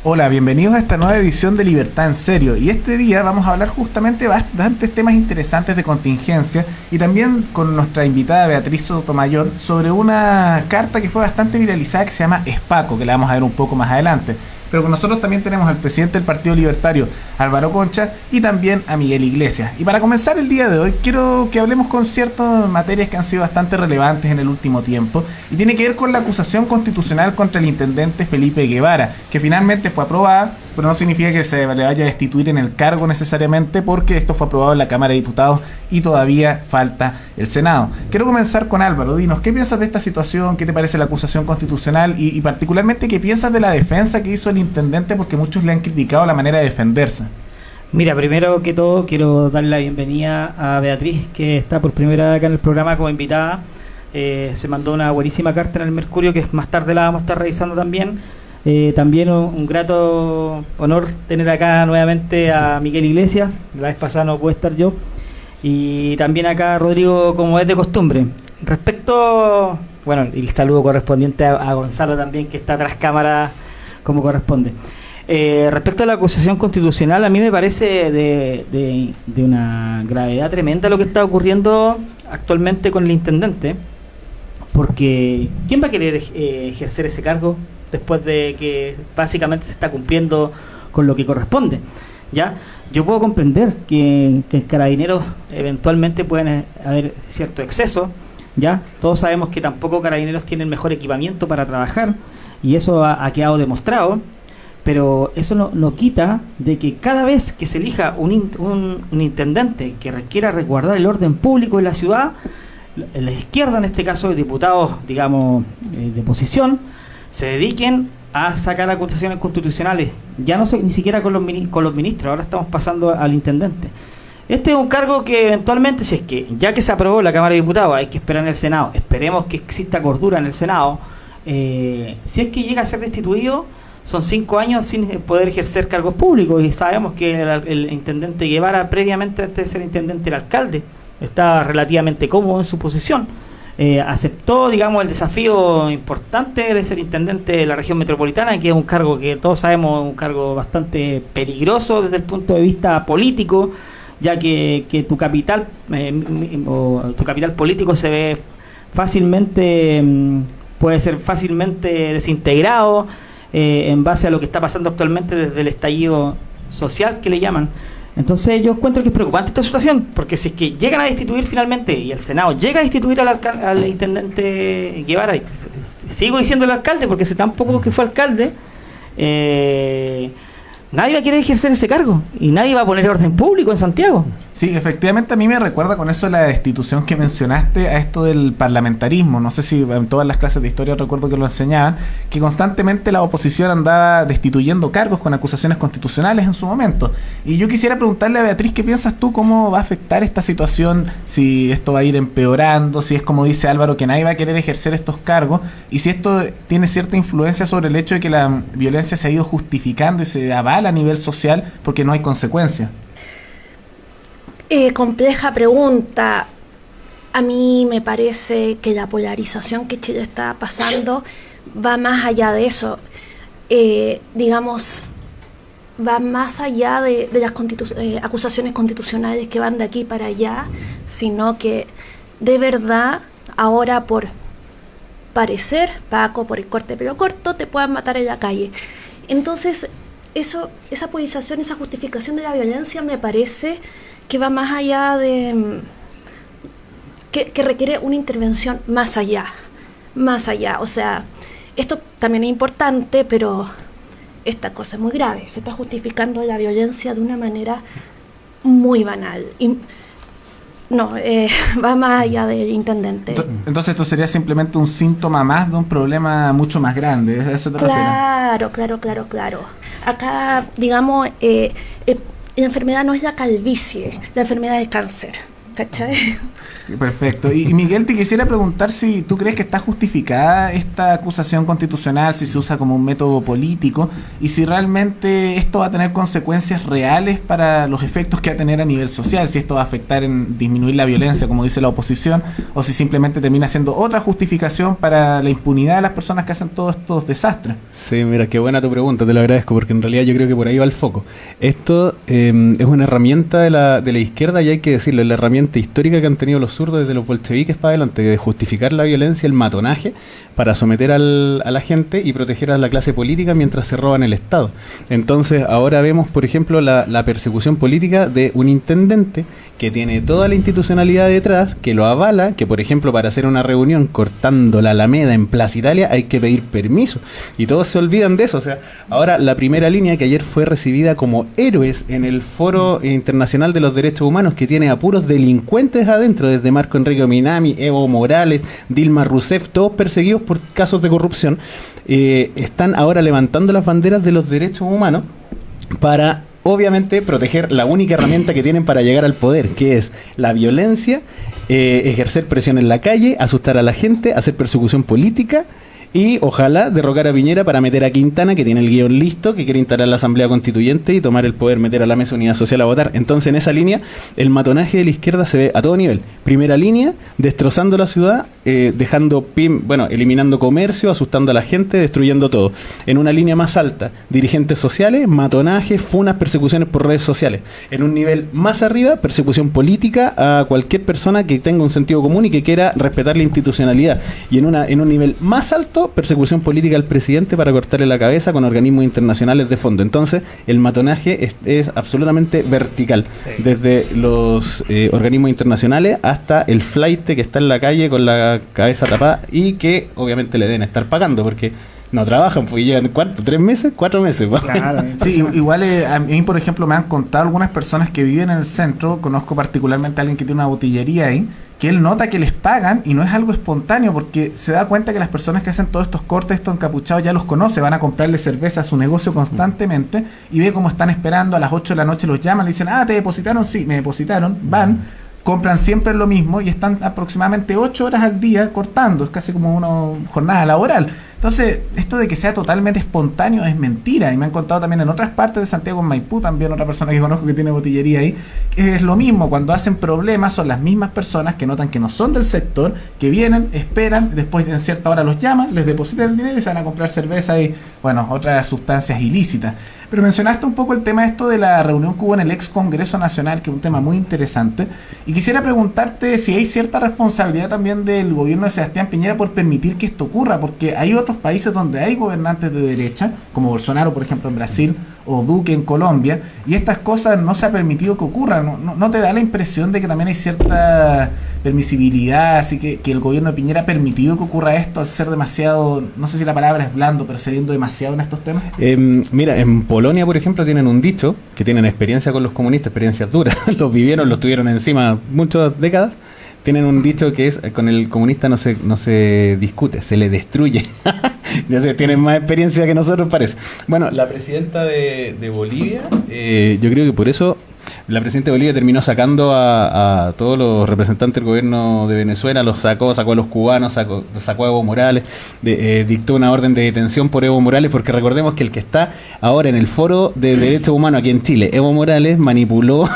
Hola, bienvenidos a esta nueva edición de Libertad en Serio, y este día vamos a hablar justamente de bastantes temas interesantes de contingencia y también con nuestra invitada Beatriz Sotomayor sobre una carta que fue bastante viralizada que se llama Espaco, que la vamos a ver un poco más adelante. Pero con nosotros también tenemos al presidente del Partido Libertario, Álvaro Concha, y también a Miguel Iglesias. Y para comenzar el día de hoy, quiero que hablemos con ciertas materias que han sido bastante relevantes en el último tiempo, y tiene que ver con la acusación constitucional contra el intendente Felipe Guevara, que finalmente fue aprobada, pero no significa que se le vaya a destituir en el cargo necesariamente, porque esto fue aprobado en la Cámara de Diputados y todavía falta el Senado. Quiero comenzar con Álvaro. Dinos, ¿qué piensas de esta situación? ¿Qué te parece la acusación constitucional? Y particularmente, ¿qué piensas de la defensa que hizo el intendente? Porque muchos le han criticado la manera de defenderse. Mira, primero que todo quiero darle la bienvenida a Beatriz, que está por primera vez acá en el programa como invitada. Se mandó una buenísima carta en el Mercurio, que más tarde la vamos a estar revisando también. También un grato honor tener acá nuevamente a Miguel Iglesias. La vez pasada no pude estar yo. Y también acá Rodrigo, como es de costumbre. Respecto, bueno, el saludo correspondiente a Gonzalo también, que está tras cámara como corresponde. Respecto a la acusación constitucional, a mí me parece de una gravedad tremenda lo que está ocurriendo actualmente con el intendente, porque ¿quién va a querer ejercer ese cargo después de que básicamente se está cumpliendo con lo que corresponde? ¿Ya? Yo puedo comprender que en Carabineros eventualmente pueden haber cierto exceso, ¿ya? Todos sabemos que tampoco Carabineros tiene el mejor equipamiento para trabajar, y eso ha quedado demostrado, pero eso no quita de que cada vez que se elija un intendente que requiera resguardar el orden público en la ciudad, la izquierda, en este caso diputados, digamos, de oposición, se dediquen a sacar acusaciones constitucionales, ya no ni siquiera con los ministros, ahora estamos pasando al intendente. Este es un cargo que eventualmente, si es que ya que se aprobó en la Cámara de Diputados, hay que esperar en el Senado, esperemos que exista cordura en el Senado. Si es que llega a ser destituido, son 5 años sin poder ejercer cargos públicos, y sabemos que el intendente Guevara, previamente antes de ser intendente, era alcalde, estaba relativamente cómodo en su posición. Aceptó, digamos, el desafío importante de ser intendente de la región metropolitana, que es un cargo que todos sabemos es un cargo bastante peligroso desde el punto de vista político, ya que tu capital tu capital político se ve fácilmente, puede ser fácilmente desintegrado en base a lo que está pasando actualmente desde el estallido social que le llaman. Entonces yo encuentro que es preocupante esta situación, porque si es que llegan a destituir finalmente, y el Senado llega a destituir al intendente Guevara, y sigo diciendo el alcalde porque hace tan poco que fue alcalde, nadie va a querer ejercer ese cargo y nadie va a poner orden público en Santiago. Sí, efectivamente a mí me recuerda con eso la destitución que mencionaste a esto del parlamentarismo. No sé si en todas las clases de historia recuerdo que lo enseñaban, que constantemente la oposición andaba destituyendo cargos con acusaciones constitucionales en su momento. Y yo quisiera preguntarle a Beatriz, ¿qué piensas tú? ¿Cómo va a afectar esta situación? Si esto va a ir empeorando, si es como dice Álvaro, que nadie va a querer ejercer estos cargos, y si esto tiene cierta influencia sobre el hecho de que la violencia se ha ido justificando y se avala a nivel social porque no hay consecuencias. Compleja pregunta. A mí me parece que la polarización que Chile está pasando va más allá de eso. Digamos, va más allá de las acusaciones constitucionales que van de aquí para allá, sino que de verdad ahora por parecer, Paco, por el corte de pelo corto, te puedan matar en la calle. Entonces, esa polarización, esa justificación de la violencia me parece que va más allá de... que requiere una intervención más allá. O sea, esto también es importante, pero esta cosa es muy grave. Se está justificando la violencia de una manera muy banal. Y no, va más allá del intendente. Entonces esto sería simplemente un síntoma más de un problema mucho más grande. ¿Eso te refieres? Claro. Acá, digamos, la enfermedad no es la calvicie, la enfermedad es cáncer. ¿Cachai? Perfecto. Y Miguel, te quisiera preguntar si tú crees que está justificada esta acusación constitucional, si se usa como un método político y si realmente esto va a tener consecuencias reales para los efectos que va a tener a nivel social, si esto va a afectar en disminuir la violencia, como dice la oposición, o si simplemente termina siendo otra justificación para la impunidad de las personas que hacen todos estos desastres. Sí, mira, qué buena tu pregunta, te lo agradezco, porque en realidad yo creo que por ahí va el foco. Esto es una herramienta de la izquierda, y hay que decirlo, es la herramienta histórica que han tenido los zurdos desde los bolcheviques para adelante, de justificar la violencia, el matonaje, para someter a la gente y proteger a la clase política mientras se roban el Estado. Entonces ahora vemos, por ejemplo, la persecución política de un intendente que tiene toda la institucionalidad detrás, que lo avala, que por ejemplo para hacer una reunión cortando la Alameda en Plaza Italia hay que pedir permiso, y todos se olvidan de eso. O sea, ahora la primera línea, que ayer fue recibida como héroes en el Foro Internacional de los Derechos Humanos, que tiene a puros delincuentes adentro, desde Marco Enrique Minami, Evo Morales, Dilma Rousseff, todos perseguidos por casos de corrupción, están ahora levantando las banderas de los derechos humanos para, obviamente, proteger la única herramienta que tienen para llegar al poder, que es la violencia, ejercer presión en la calle, asustar a la gente, hacer persecución política y ojalá derrocar a Piñera para meter a Quintana, que tiene el guión listo, que quiere instalar la Asamblea Constituyente y tomar el poder, meter a la Mesa Unidad Social a votar. Entonces, en esa línea, el matonaje de la izquierda se ve a todo nivel. Primera línea, destrozando la ciudad, eliminando comercio, asustando a la gente, destruyendo todo. En una línea más alta, dirigentes sociales, matonaje, funas, persecuciones por redes sociales. En un nivel más arriba, persecución política a cualquier persona que tenga un sentido común y que quiera respetar la institucionalidad. Y en un nivel más alto, persecución política al presidente para cortarle la cabeza con organismos internacionales de fondo. Entonces, el matonaje es absolutamente vertical, sí, desde los organismos internacionales hasta el flaite que está en la calle con la cabeza tapada y que obviamente le deben estar pagando porque no trabajan, porque llevan ¿cuánto? ¿3 meses? 4 meses. Claro, sí, igual a mí, por ejemplo, me han contado algunas personas que viven en el centro, conozco particularmente a alguien que tiene una botillería ahí, que él nota que les pagan y no es algo espontáneo, porque se da cuenta que las personas que hacen todos estos cortes, estos encapuchados, ya los conoce, van a comprarle cerveza a su negocio constantemente y ve cómo están esperando, a las 8 de la noche los llaman, le dicen, ¿te depositaron? Sí, me depositaron, van, compran siempre lo mismo y están aproximadamente 8 horas al día cortando, es casi como una jornada laboral. Entonces, esto de que sea totalmente espontáneo es mentira, y me han contado también en otras partes de Santiago, en Maipú, también otra persona que conozco que tiene botillería ahí, que es lo mismo, cuando hacen problemas son las mismas personas que notan que no son del sector, que vienen, esperan, después en cierta hora los llaman, les depositan el dinero y se van a comprar cerveza y, otras sustancias ilícitas. Pero mencionaste un poco el tema esto de la reunión que hubo en el ex Congreso Nacional, que es un tema muy interesante, y quisiera preguntarte si hay cierta responsabilidad también del gobierno de Sebastián Piñera por permitir que esto ocurra, porque hay otros países donde hay gobernantes de derecha, como Bolsonaro, por ejemplo, en Brasil, o Duque en Colombia, y estas cosas no se ha permitido que ocurran. ¿No te da la impresión de que también hay cierta permisibilidad, así que el gobierno de Piñera ha permitido que ocurra esto al ser demasiado, no sé si la palabra es blando, pero cediendo demasiado en estos temas? Mira, en Polonia, por ejemplo, tienen un dicho, que tienen experiencia con los comunistas, experiencias duras, los vivieron, los tuvieron encima muchas décadas. Tienen un dicho que es, con el comunista no se discute, se le destruye. Ya sé, tienen más experiencia que nosotros, parece. Bueno, la presidenta de Bolivia, yo creo que por eso La presidenta de Bolivia terminó sacando a todos los representantes del gobierno de Venezuela, los sacó a los cubanos, sacó a Evo Morales, dictó una orden de detención por Evo Morales, porque recordemos que el que está ahora en el Foro de Derechos Humanos aquí en Chile, Evo Morales, manipuló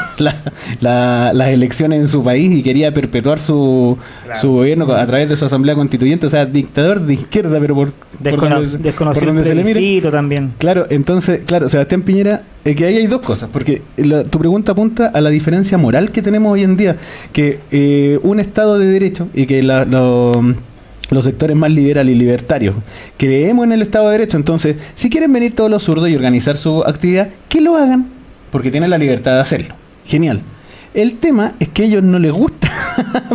las elecciones en su país y quería perpetuar su gobierno a través de su asamblea constituyente, o sea, dictador de izquierda, pero por desconoció el plebiscito también. Claro, entonces, Sebastián Piñera, que ahí hay dos cosas, porque tu pregunta apunta a la diferencia moral que tenemos hoy en día, que un Estado de Derecho y que los sectores más liberales y libertarios creemos en el Estado de Derecho. Entonces, si quieren venir todos los zurdos y organizar su actividad, que lo hagan, porque tienen la libertad de hacerlo. Genial. El tema es que a ellos no les gusta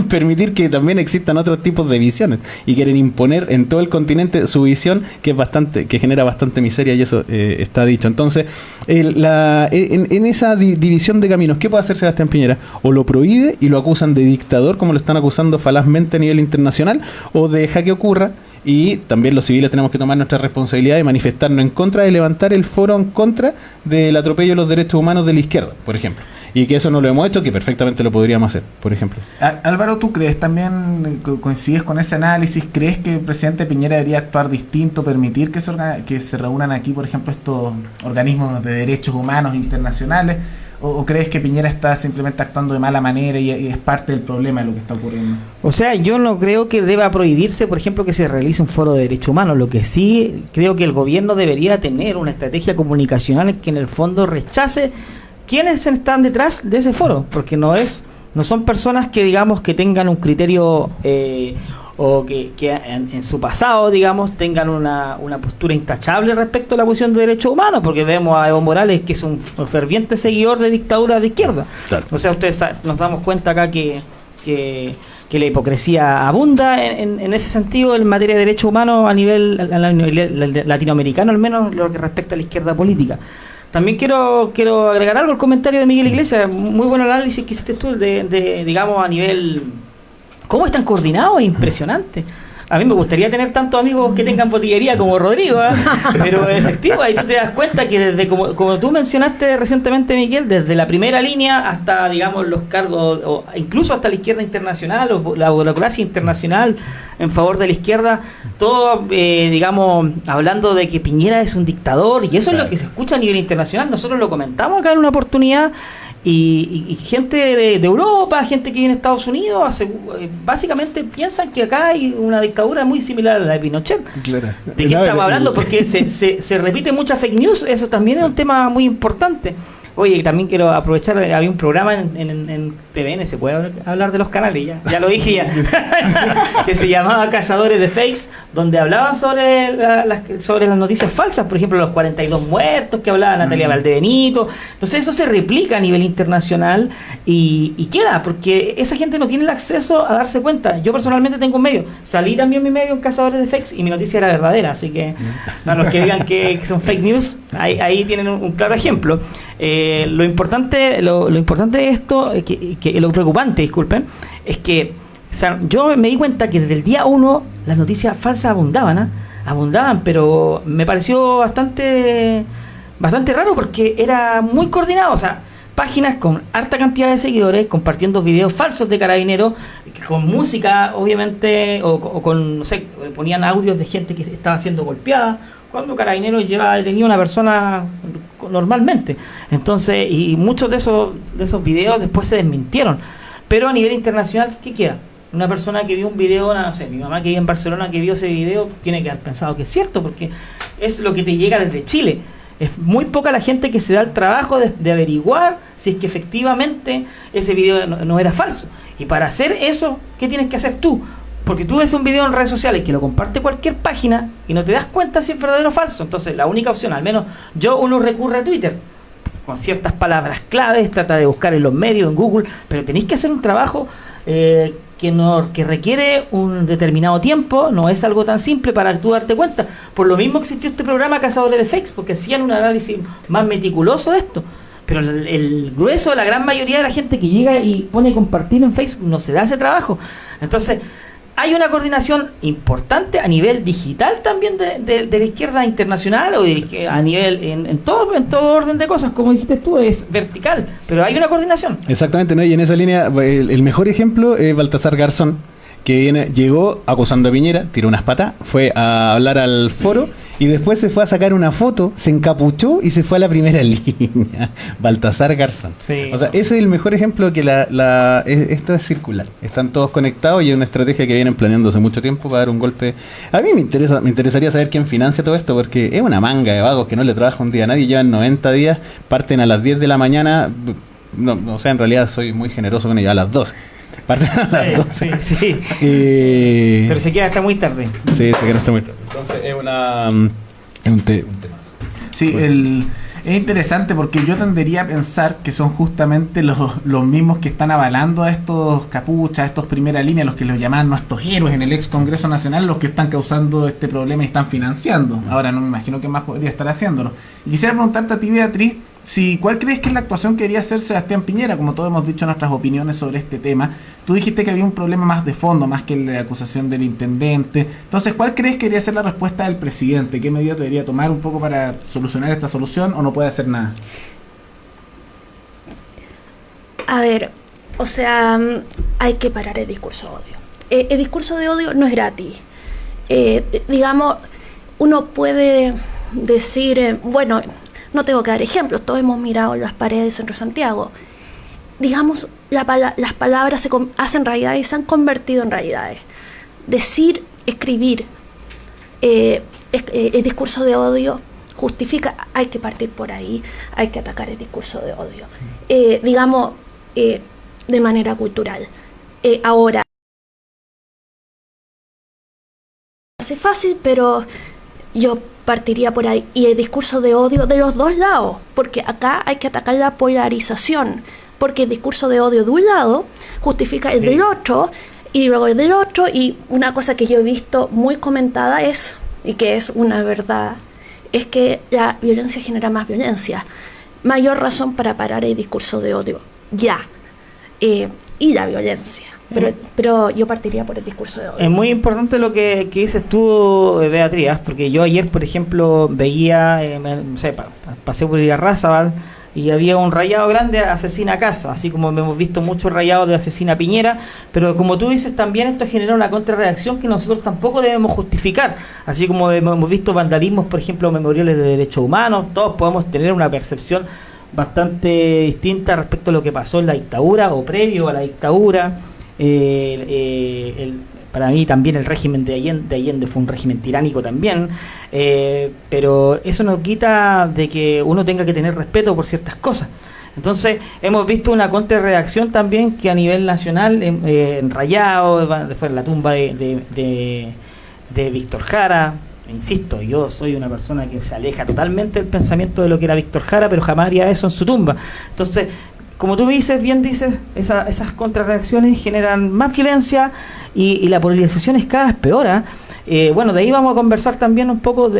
permitir que también existan otros tipos de visiones y quieren imponer en todo el continente su visión, que genera bastante miseria, y eso está dicho. Entonces, en esa división de caminos, ¿qué puede hacer Sebastián Piñera? O lo prohíbe y lo acusan de dictador, como lo están acusando falazmente a nivel internacional, o deja que ocurra. Y también los civiles tenemos que tomar nuestra responsabilidad de manifestarnos en contra, de levantar el foro en contra del atropello de los derechos humanos de la izquierda, por ejemplo. Y que eso no lo hemos hecho, que perfectamente lo podríamos hacer, por ejemplo. Álvaro, ¿tú crees también, coincides con ese análisis? ¿Crees que el presidente Piñera debería actuar distinto, permitir que se reúnan aquí, por ejemplo, estos organismos de derechos humanos internacionales? ¿O crees que Piñera está simplemente actuando de mala manera y es parte del problema de lo que está ocurriendo? O sea, yo no creo que deba prohibirse, por ejemplo, que se realice un foro de derechos humanos. Lo que sí creo que el gobierno debería tener una estrategia comunicacional que en el fondo rechace quiénes están detrás de ese foro, porque no son personas que, digamos, que tengan un criterio o que en su pasado, digamos, tengan una postura intachable respecto a la cuestión de derechos humanos, porque vemos a Evo Morales, que es un ferviente seguidor de dictaduras de izquierda. Claro. O sea, ustedes nos damos cuenta acá que la hipocresía abunda en ese sentido en materia de derechos humanos a nivel latinoamericano, al menos lo que respecta a la izquierda política. También quiero agregar algo al comentario de Miguel Iglesias. Muy buen análisis que hiciste tú de digamos, a nivel... ¿Cómo están coordinados? Es impresionante. A mí me gustaría tener tantos amigos que tengan botillería como Rodrigo, ¿eh? Pero efectivo, ahí tú te das cuenta que desde, como tú mencionaste recientemente, Miguel, desde la primera línea hasta, digamos, los cargos, o incluso hasta la izquierda internacional, o la burocracia internacional en favor de la izquierda, todo, digamos, hablando de que Piñera es un dictador, y eso es lo que se escucha a nivel internacional. Nosotros lo comentamos acá en una oportunidad, y gente de Europa, gente que vive en Estados Unidos, básicamente piensan que acá hay una dictadura muy similar a la de Pinochet. Claro. ¿De qué estamos hablando? Porque se repite mucha fake news. Eso también es un tema muy importante. Oye, también quiero aprovechar, había un programa en TVN, ¿se puede hablar de los canales? Ya lo dije ya, que se llamaba Cazadores de Fakes, donde hablaban sobre las noticias falsas, por ejemplo, los 42 muertos que hablaba Natalia Valdebenito. Entonces eso se replica a nivel internacional y queda, porque esa gente no tiene el acceso a darse cuenta. Yo personalmente tengo un medio, salí también mi medio en Cazadores de Fakes y mi noticia era verdadera, así que a los que digan que son fake news, ahí tienen un claro ejemplo. Lo importante de esto, lo preocupante, disculpen, es que yo me di cuenta que desde el día 1 las noticias falsas abundaban, pero me pareció bastante raro porque era muy coordinado. O sea, páginas con harta cantidad de seguidores compartiendo videos falsos de carabineros, con música, obviamente, o con, no sé, ponían audios de gente que estaba siendo golpeada, cuando Carabineros lleva detenido a una persona normalmente. Entonces, y muchos de esos videos después se desmintieron. Pero a nivel internacional, ¿qué queda? Una persona que vio un video, no sé, mi mamá que vive en Barcelona, que vio ese video, tiene que haber pensado que es cierto, porque es lo que te llega desde Chile. Es muy poca la gente que se da el trabajo de averiguar si es que efectivamente ese video no era falso. Y para hacer eso, ¿qué tienes que hacer tú? Porque tú ves un video en redes sociales que lo comparte cualquier página y no te das cuenta si es verdadero o falso. Entonces la única opción, al menos uno recurre a Twitter con ciertas palabras claves, trata de buscar en los medios, en Google, pero tenéis que hacer un trabajo que requiere un determinado tiempo. No es algo tan simple para tú darte cuenta. Por lo mismo existió este programa Cazadores de Fakes, porque hacían un análisis más meticuloso de esto. Pero el grueso, la gran mayoría de la gente que llega y pone compartir en Facebook no se da ese trabajo. Entonces, hay una coordinación importante a nivel digital también de la izquierda internacional o a nivel en todo orden de cosas, como dijiste tú, es vertical, pero hay una coordinación. Exactamente, ¿no? Y en esa línea, el mejor ejemplo es Baltasar Garzón, que llegó acusando a Piñera, tiró unas patas, fue a hablar al foro y después se fue a sacar una foto, se encapuchó y se fue a la primera línea. Baltasar Garzón. Sí, o sea, ese es el mejor ejemplo que esto es circular. Están todos conectados y es una estrategia que vienen planeando hace mucho tiempo para dar un golpe. A mí me interesaría saber quién financia todo esto, porque es una manga de vagos que no le trabaja un día a nadie, llevan 90 días, parten a las 10 de la mañana, no, o sea, en realidad soy muy generoso con ellos, a las 12. Parten a las 12. Sí. Pero se queda hasta muy tarde. Sí, se queda hasta muy tarde. Entonces es un temazo. Sí, es interesante porque yo tendería a pensar que son justamente los mismos que están avalando a estos capuchas, a estos primera línea, los que los llaman nuestros héroes en el ex Congreso Nacional, los que están causando este problema y están financiando. Ahora no me imagino qué más podría estar haciéndolo. Y quisiera preguntarte a ti, Beatriz, ¿cuál crees que es la actuación que debería hacer Sebastián Piñera? Como todos hemos dicho nuestras opiniones sobre este tema, tú dijiste que había un problema más de fondo, más que la acusación del intendente. Entonces, ¿cuál crees que debería ser la respuesta del presidente? ¿Qué medidas debería tomar un poco para solucionar esta solución o no puede hacer nada? A ver, o sea, hay que parar el discurso de odio. El discurso de odio no es gratis. Digamos, uno puede decir, bueno, no tengo que dar ejemplos, todos hemos mirado las paredes de Centro Santiago. Digamos, las palabras se hacen realidades y se han convertido en realidades. Decir, escribir, el discurso de odio justifica, hay que partir por ahí, hay que atacar el discurso de odio. Digamos, de manera cultural. Ahora, hace fácil, pero yo partiría por ahí. Y el discurso de odio de los dos lados, porque acá hay que atacar la polarización, porque el discurso de odio de un lado justifica el del otro, y luego el del otro, y una cosa que yo he visto muy comentada es, y que es una verdad, es que la violencia genera más violencia. Mayor razón para parar el discurso de odio, ya. Y la violencia. Pero yo partiría por el discurso de odio. Es muy importante lo que dices tú, Beatriz, porque yo ayer, por ejemplo, veía, pasé por Irarrázaval y había un rayado grande asesina casa, así como hemos visto muchos rayados de asesina Piñera, pero como tú dices, también esto genera una contrarreacción que nosotros tampoco debemos justificar, así como hemos visto vandalismos, por ejemplo, memoriales de derechos humanos, todos podemos tener una percepción bastante distinta respecto a lo que pasó en la dictadura o previo a la dictadura. Para mí también el régimen de Allende fue un régimen tiránico también, pero eso no quita de que uno tenga que tener respeto por ciertas cosas. Entonces hemos visto una contrarreacción también que a nivel nacional, en Rayado, después la tumba de Víctor Jara. Insisto, yo soy una persona que se aleja totalmente del pensamiento de lo que era Víctor Jara, pero jamás haría eso en su tumba. Entonces, como tú bien dices, esas contrarreacciones generan más violencia y la polarización es cada vez peor. Bueno, de ahí vamos a conversar también un poco.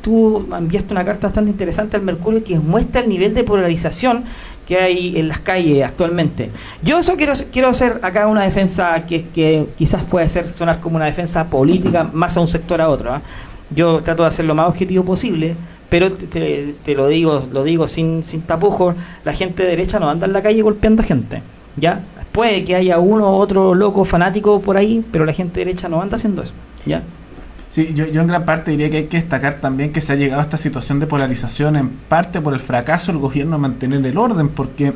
Tú enviaste una carta bastante interesante al Mercurio que muestra el nivel de polarización que hay en las calles actualmente. Yo eso quiero hacer acá una defensa que quizás puede sonar como una defensa política más a un sector a otro. Yo trato de hacer lo más objetivo posible, pero te lo digo sin tapujos. La gente de derecha no anda en la calle golpeando a gente, ¿ya? Puede que haya uno u otro loco fanático por ahí, pero la gente de derecha no anda haciendo eso, ¿ya? Sí, yo en gran parte diría que hay que destacar también que se ha llegado a esta situación de polarización en parte por el fracaso del gobierno de mantener el orden, porque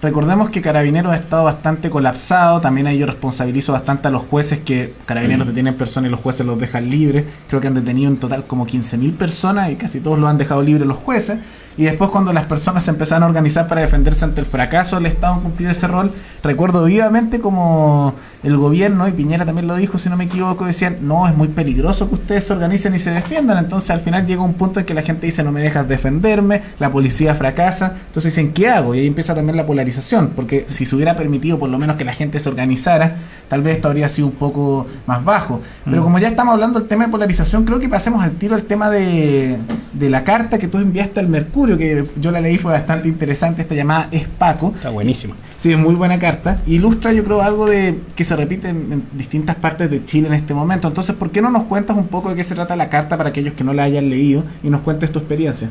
recordemos que Carabineros ha estado bastante colapsado. También ahí yo responsabilizo bastante a los jueces, que Carabineros detienen personas y los jueces los dejan libres. Creo que han detenido en total como 15.000 personas y casi todos los han dejado libres los jueces. Y después, cuando las personas se empezaron a organizar para defenderse ante el fracaso del Estado en cumplir ese rol, recuerdo vivamente como el gobierno, y Piñera también lo dijo si no me equivoco, decían, no, es muy peligroso que ustedes se organicen y se defiendan. Entonces al final llega un punto en que la gente dice, no me dejas defenderme, la policía fracasa, entonces dicen, ¿qué hago? Y ahí empieza también la polarización, porque si se hubiera permitido por lo menos que la gente se organizara, tal vez esto habría sido un poco más bajo. Pero como ya estamos hablando del tema de polarización, creo que pasemos al tiro al tema de la carta que tú enviaste al Mercurio, Mercurio, que yo la leí, fue bastante interesante, esta llamada Es Paco. Está buenísima. Sí, es muy buena carta. Ilustra, yo creo, algo de que se repite en distintas partes de Chile en este momento. Entonces, ¿por qué no nos cuentas un poco de qué se trata la carta para aquellos que no la hayan leído y nos cuentes tu experiencia?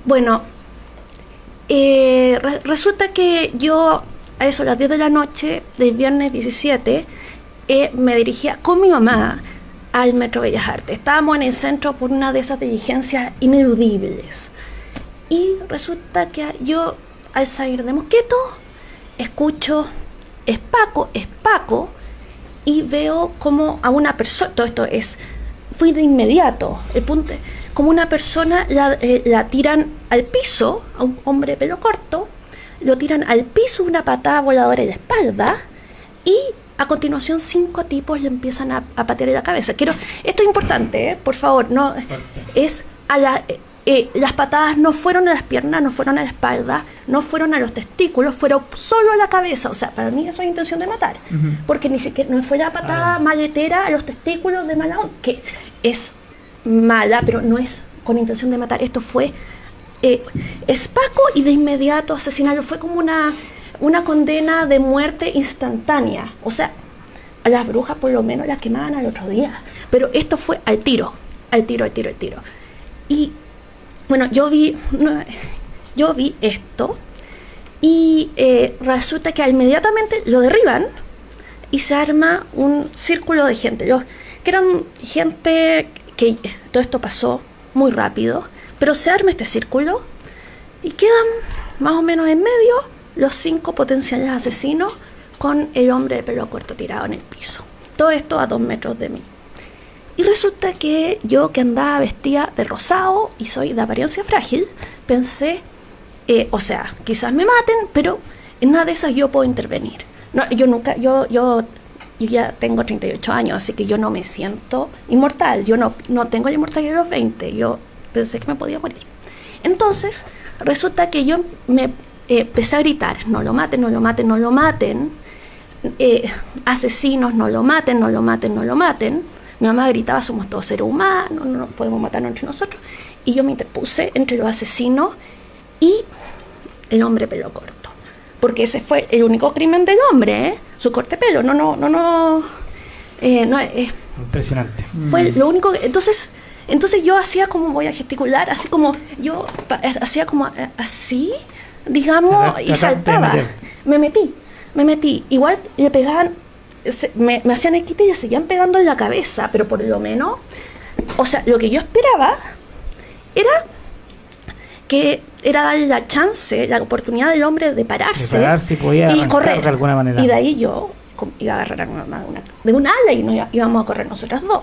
Bueno, resulta que yo, a eso, a las 10 de la noche del viernes 17, me dirigía con mi mamá al Metro Bellas Artes. Estábamos en el centro por una de esas diligencias ineludibles. Y resulta que yo, al salir de Mosqueto, escucho es Paco, y veo como a una persona, todo esto fui de inmediato, el punto, como una persona la tiran al piso, a un hombre de pelo corto, lo tiran al piso, una patada voladora en la espalda, y a continuación 5 tipos le empiezan a patear en la cabeza. Esto es importante, por favor, no es las patadas no fueron a las piernas, no fueron a la espalda, no fueron a los testículos, fueron solo a la cabeza. O sea, para mí eso es intención de matar, porque ni siquiera no fue la patada maletera a los testículos de mala onda, que es mala, pero no es con intención de matar. Esto fue es Paco, y de inmediato asesinarlo. Fue como una condena de muerte instantánea. O sea, a las brujas por lo menos las quemaban al otro día, pero esto fue al tiro. Y bueno, yo vi esto, y resulta que inmediatamente lo derriban y se arma un círculo de gente, que eran gente que todo esto pasó muy rápido, pero se arma este círculo y quedan más o menos en medio los 5 potenciales asesinos con el hombre de pelo corto tirado en el piso. Todo esto a 2 metros de mí. Y resulta que yo, que andaba vestida de rosado y soy de apariencia frágil, pensé, o sea, quizás me maten, pero en una de esas yo puedo intervenir. No, yo ya tengo 38 años, así que yo no me siento inmortal. Yo no tengo la inmortalidad de los 20. Yo pensé que me podía morir. Entonces, resulta que yo me empecé a gritar: no lo maten, no lo maten, no lo maten. Asesinos, no lo maten, no lo maten, no lo maten. Mi mamá gritaba: somos todos seres humanos, no podemos matarnos entre nosotros. Y yo me interpuse entre los asesinos y el hombre pelo corto, porque ese fue el único crimen del hombre, su corte pelo. Impresionante. Fue lo único Entonces yo hacía como, voy a gesticular, así como yo hacía como así, digamos, y saltaba. Me metí. Igual le pegaban, me hacían el quite y le seguían pegando en la cabeza, pero por lo menos, o sea, lo que yo esperaba era darle la chance, la oportunidad del hombre de pararse y correr de alguna manera. Y de ahí yo iba a agarrar de un ala y íbamos a correr nosotras dos.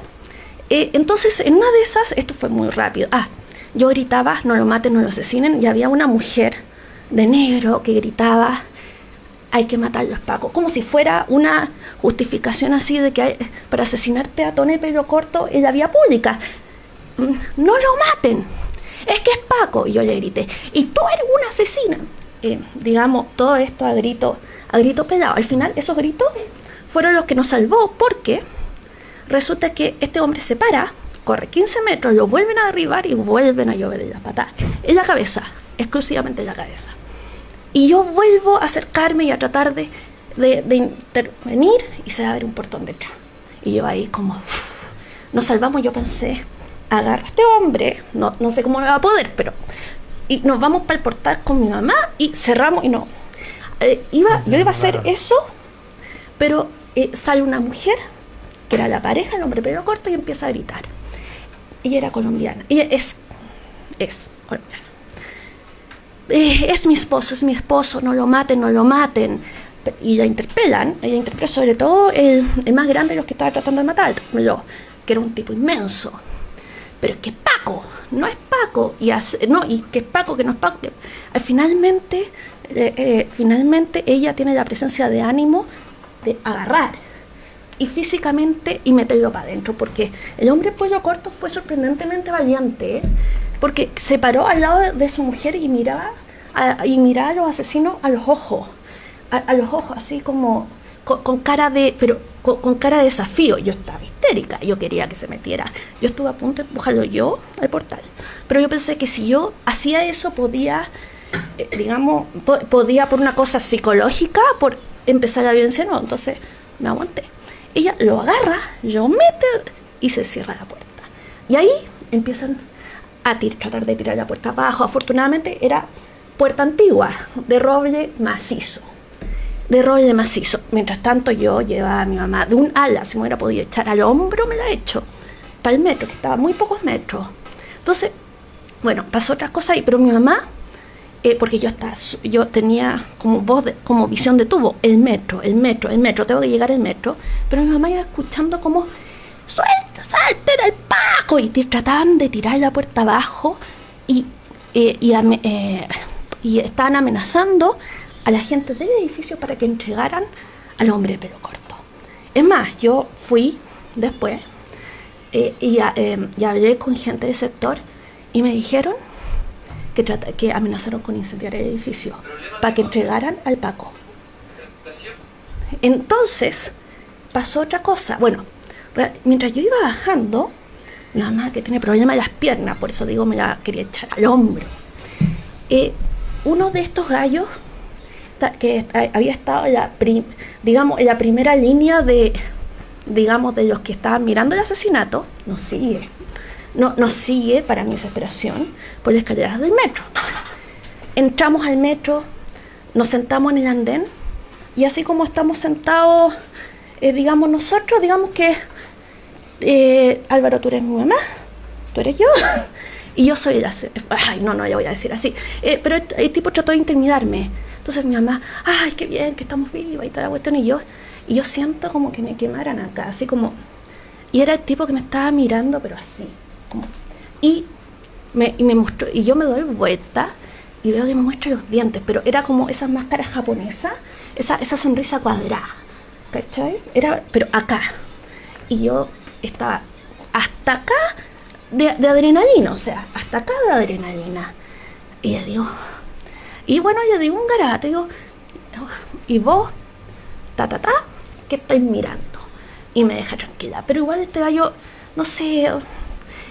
Entonces, en una de esas, esto fue muy rápido. Yo gritaba: no lo maten, no lo asesinen, y había una mujer de negro que gritaba: hay que matar a los Pacos, como si fuera una justificación así de que para asesinar peatones de pelo corto en la vía pública. No lo maten, es que es Paco. Y yo le grité: y tú eres una asesina. Digamos, todo esto a grito pelado. Al final, esos gritos fueron los que nos salvó, porque resulta que este hombre se para, corre 15 metros, lo vuelven a derribar y vuelven a llover en las patadas, en la cabeza, exclusivamente en la cabeza. Y yo vuelvo a acercarme y a tratar de intervenir, y se va a ver un portón detrás. Y yo ahí como, nos salvamos. Yo pensé: agarra a este hombre, no sé cómo me va a poder, pero... Y nos vamos para el portal con mi mamá y cerramos, y no. Yo iba a hacer eso, pero sale una mujer, que era la pareja, el hombre pelo corto, y empieza a gritar. Ella era colombiana. Ella es colombiana. Es mi esposo, no lo maten. Y la interpela sobre todo el más grande de los que estaba tratando de matarlo, que era un tipo inmenso. Pero es que Paco, no es Paco, y que es Paco, que no es Paco. Finalmente ella tiene la presencia de ánimo de agarrar y físicamente y meterlo para adentro, porque el hombre pelo corto fue sorprendentemente valiente, porque se paró al lado de su mujer y miraba a los asesinos a los ojos, así como con cara de, pero con cara de desafío. Yo estaba histérica, yo quería que se metiera. Yo estuve a punto de empujarlo yo al portal. Pero yo pensé que si yo hacía eso podía, digamos, podía por una cosa psicológica, por empezar la violencia, no. Entonces me aguanté. Ella lo agarra, lo mete y se cierra la puerta. Y ahí empiezan a tratar de tirar la puerta abajo. Afortunadamente era puerta antigua, de roble macizo. Mientras tanto yo llevaba a mi mamá de un ala, si me hubiera podido echar al hombro, me la he hecho, para el metro, que estaba a muy pocos metros. Entonces, bueno, pasó otra cosa ahí, pero mi mamá, porque yo tenía como visión de tubo, el metro, tengo que llegar al metro, pero mi mamá iba escuchando como, suelta, salten al Paco, y trataban de tirar la puerta abajo, y estaban amenazando a la gente del edificio para que entregaran al hombre de pelo corto. Es más, yo fui después y hablé con gente del sector y me dijeron que amenazaron con incendiar el edificio para que entregaran al Paco. Entonces pasó otra cosa. Bueno, mientras yo iba bajando, mi mamá, que tiene problemas en las piernas, por eso digo, me la quería echar al hombro. Uno de estos gallos que había estado en la primera línea de los que estaban mirando el asesinato, nos sigue para mi desesperación por las escaleras del metro. Entramos al metro, nos sentamos en el andén, y así como estamos sentados, nosotros, digamos que Álvaro, tú eres mi mamá, tú eres yo, y yo soy no le voy a decir así, pero el tipo trató de intimidarme. Entonces mi mamá, ay, qué bien que estamos vivas y toda la cuestión, y yo siento como que me quemaran acá, así como, y era el tipo que me estaba mirando, pero así, como, y me mostró, y yo me doy vuelta y veo que me muestra los dientes, pero era como esas máscaras japonesas, esa sonrisa cuadrada, ¿cachai? Pero acá, y yo estaba hasta acá de adrenalina, o sea, hasta acá de adrenalina, y yo digo, y bueno, yo digo un garabato, digo, y vos, ¿qué estáis mirando? Y me deja tranquila. Pero igual este gallo, no sé,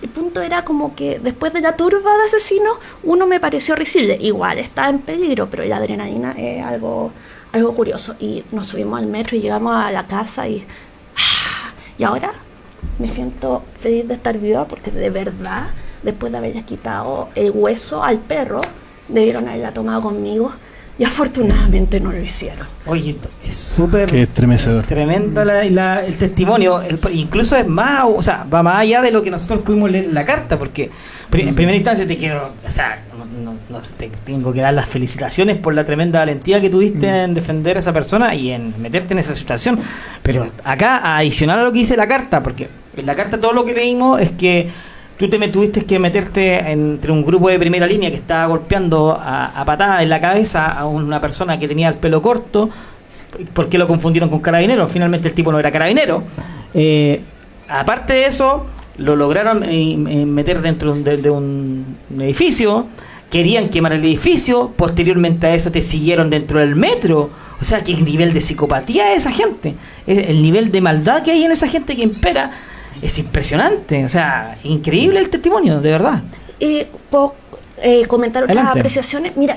el punto era como que después de la turba de asesinos, uno me pareció risible. Igual estaba en peligro, pero la adrenalina es algo curioso. Y nos subimos al metro y llegamos a la casa y ahora me siento feliz de estar viva, porque de verdad, después de haberles quitado el hueso al perro, debieron haberla tomado conmigo, y afortunadamente no lo hicieron. Oye, es súper... Qué estremecedor. Tremendo el testimonio. Incluso es más, o sea, va más allá de lo que nosotros pudimos leer en la carta, porque en primera instancia te tengo que dar las felicitaciones por la tremenda valentía que tuviste en defender a esa persona y en meterte en esa situación. Pero acá, adicional a lo que dice la carta, porque en la carta todo lo que leímos es que tú tuviste que meterte entre un grupo de primera línea que estaba golpeando a patadas en la cabeza a una persona que tenía el pelo corto, porque lo confundieron con carabinero. Finalmente el tipo no era carabinero. Aparte de eso, lo lograron meter dentro de un edificio. Querían quemar el edificio. Posteriormente a eso te siguieron dentro del metro. O sea, qué nivel de psicopatía es esa gente. El nivel de maldad que hay en esa gente que impera es impresionante. O sea, increíble el testimonio, de verdad. ¿Puedo comentar otras Adelante. apreciaciones? Mira,